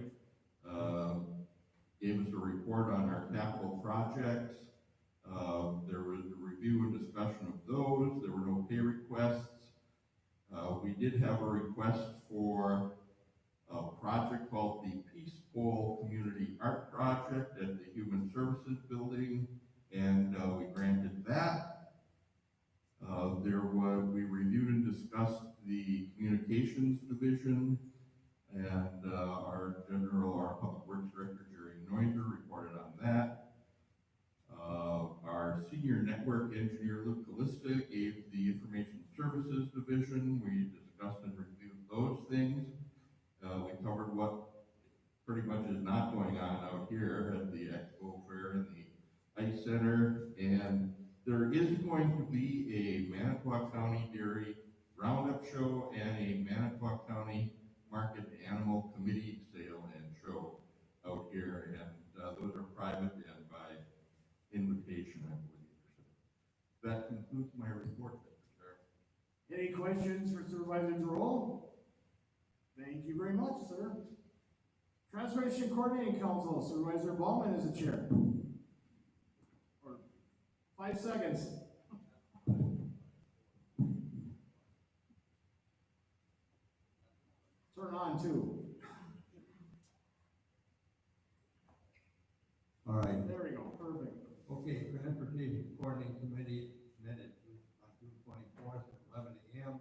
gave us a report on our capital projects. There was a review and discussion of those. There were no pay requests. We did have a request for a project called the Peace Bowl Community Art Project at the Human Services Building, and we granted that. We reviewed and discussed the communications division, and our public works director, Jerry Neuser, reported on that. Our senior network engineer, Luke Callista, gave the information services division. We discussed and reviewed those things. We covered what pretty much is not going on out here at the Expo Fair and the Ice Center, and there is going to be a Manitowoc County Dairy Roundup show and a Manitowoc County Market Animal Committee sale and show out here, and those are private and by invitation, I believe. So that concludes my report, Mr. Chair. Any questions for Supervisor Giroll? Thank you very much, sir. Transportation Coordinating Council, Supervisor Ballman is the chair. 5 seconds. Turn on too. All right. There we go, perfect. Okay, Transportation Coordinating Committee minutes on June 24th at 11 a.m.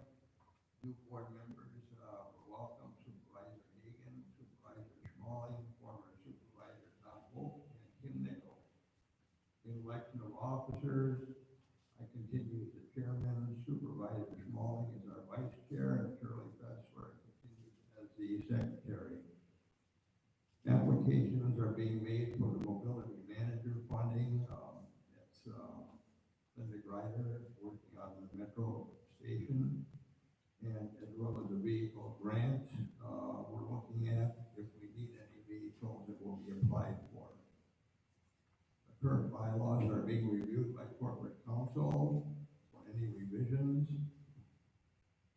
New board members were welcome: Supervisor Hagan, Supervisor Schmalling, former Supervisor Tom Wolf, and Kim Nichols. The election of officers, I continue as the chairman. Supervisor Schmalling is our vice chair, and Shirley Fessler continues as the secretary. Applications are being made for the mobility manager funding. It's Linda Grider working on the metro station, and as well as a vehicle grant. We're looking at if we need any vehicles that will be applied for. The current bylaws are being reviewed by corporate counsel for any revisions.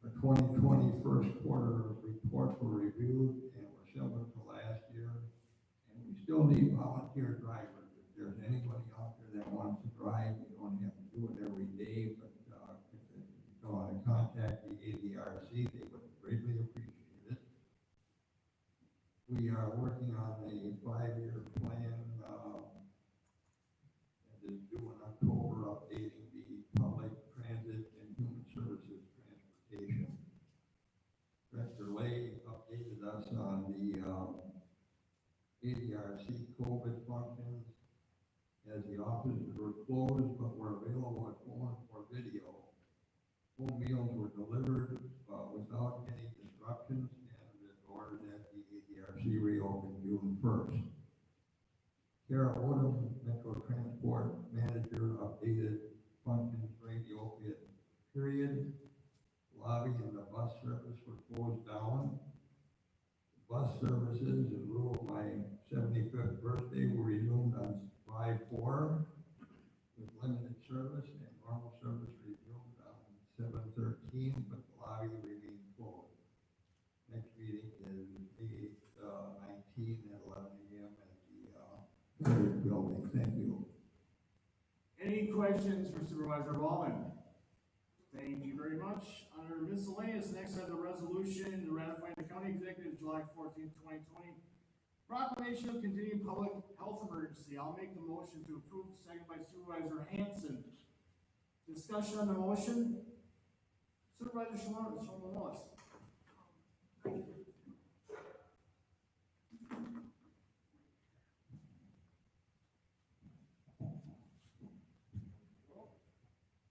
Our 2020 first quarter reports were reviewed and were similar to last year. And we still need volunteer drivers. If there's anybody out there that wants to drive, you don't have to do it every day, but if you want to contact the ADRC, they would greatly appreciate it. We are working on a 5-year plan that is due in October, updating the public transit and human services transportation. Director Lay updated us on the ADRC COVID functions, as the offices were closed but were available at phone or video. Home meals were delivered without any disruptions, and in order that the ADRC reopened June 1st. Kara Odom, Metro Transport Manager, updated functions during the opiate period. Lobby and the bus service were closed down. Bus services in lieu of my 75th birthday were resumed on 5/4 with limited service, and normal service resumed on 7/13, but the lobby remained closed. Next meeting is May 19 at 11 a.m. at the third building. Thank you. Any questions for Supervisor Ballman? Thank you very much. Under miscellaneous, next I have the resolution ratifying the county executive July 14, 2020 proclamation of continuing public health emergency. I'll make the motion to approve, second by Supervisor Hanson. Discussion on the motion? Supervisor Shimon.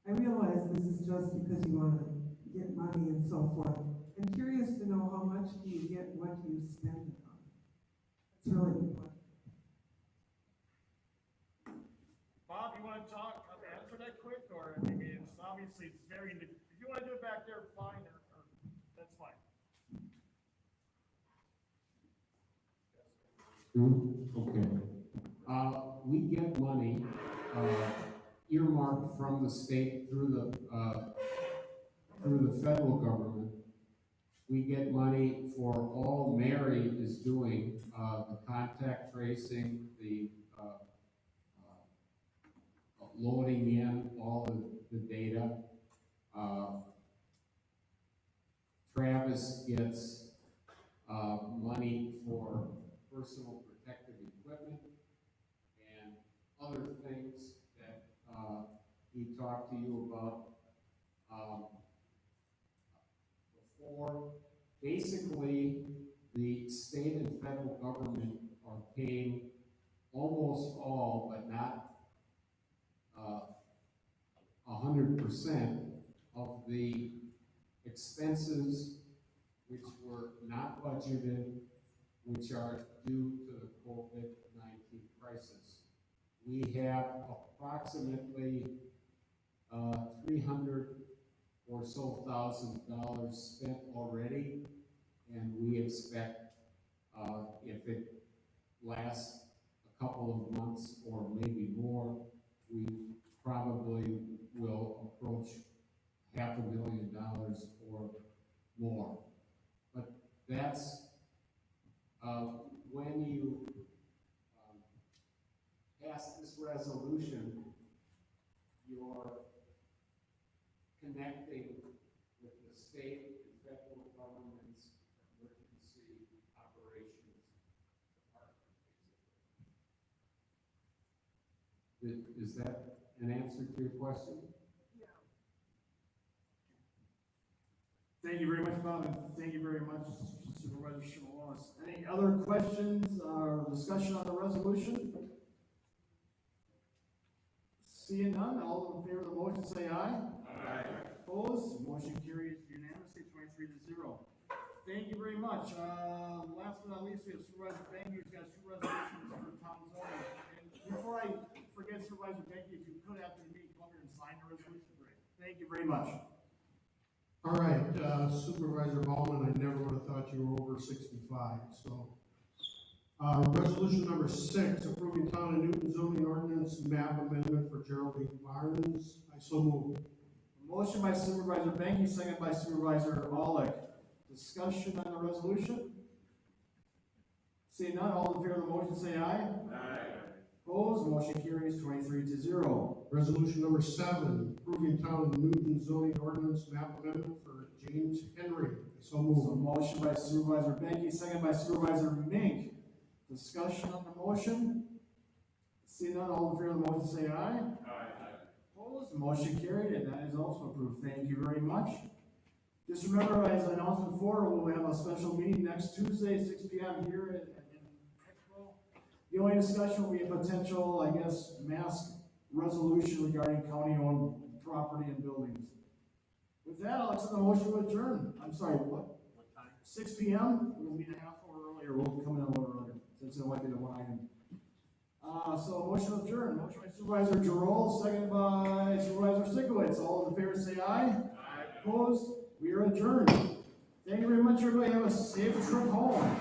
I realize this is just because you want to get money and so forth. I'm curious to know how much do you get, what do you spend it on? It's really important. Bob, you want to answer that quick, or maybe it's obviously it's very, if you want to do it back there, fine, or that's fine. Okay. We get money, earmarked from the state through the federal government. We get money for all Mary is doing, the contact tracing, the loading in all the data. Travis gets money for personal protective equipment and other things that he talked to you about before. Basically, the state and federal government are paying almost all, but not 100% of the expenses which were not budgeted, which are due to the COVID-19 crisis. We have approximately $300,000 or so spent already, and we expect if it lasts a couple of months or maybe more, we probably will approach $500,000 or more. But that's when you pass this resolution, you're connecting with the state and federal government's emergency operations department. Is that an answer to your question? Thank you very much, Bob, and thank you very much, Supervisor Shimon-Wallace. Any other questions or discussion on the resolution? Seeing none, all in favor of the motion say aye. Aye. Opposed? Motion carries unanimously, 23-0. Thank you very much. Last but not least, we have Supervisor Banky, who's got two resolutions for town zoning. And before I forget, Supervisor Banky, if you could, after the meeting, come over and sign the resolution, great. Thank you very much. All right, Supervisor Ballman, I never would have thought you were over 65, so. Resolution number 6, approving Town of Newton zoning ordinance map amendment for Geraldine Barnes. I so move. Motion by Supervisor Benke, second by Supervisor Aulick. Discussion on the resolution? Seeing none, all in favor of the motion say aye. Aye. Opposed, motion carries 23-0. Resolution number 7, approving Town of Newton zoning ordinance map amendment for James Henry. I so move. So motion by Supervisor Benke, second by Supervisor Mink. Discussion on the motion? Seeing none, all in favor of the motion say aye. Aye. Opposed, motion carried, and that is also approved. Thank you very much. Just remember, as I announced before, we'll have a special meeting next Tuesday, 6 p.m. here in Expo. The only discussion will be a potential, I guess, mask resolution regarding county-owned property and buildings. With that, I'll accept the motion to adjourn. I'm sorry, what? What time? 6 p.m. We'll meet a half hour earlier. We'll come in a little earlier, since it might be the one item. So motion to adjourn. Motion by Supervisor Giroux, second by Supervisor Sikowitz. All in favor say aye. Aye. Opposed? We are adjourned. Thank you very much, everybody. Have a safe trip home.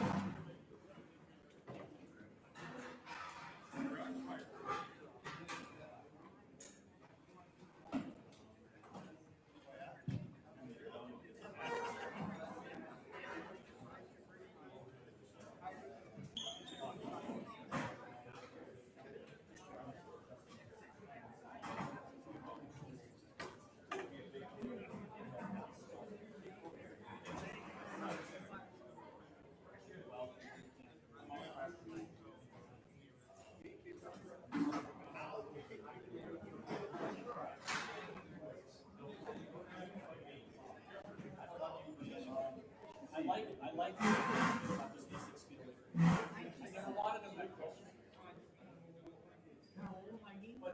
I like it. Obviously 6 feet away. I never wanted them that close. But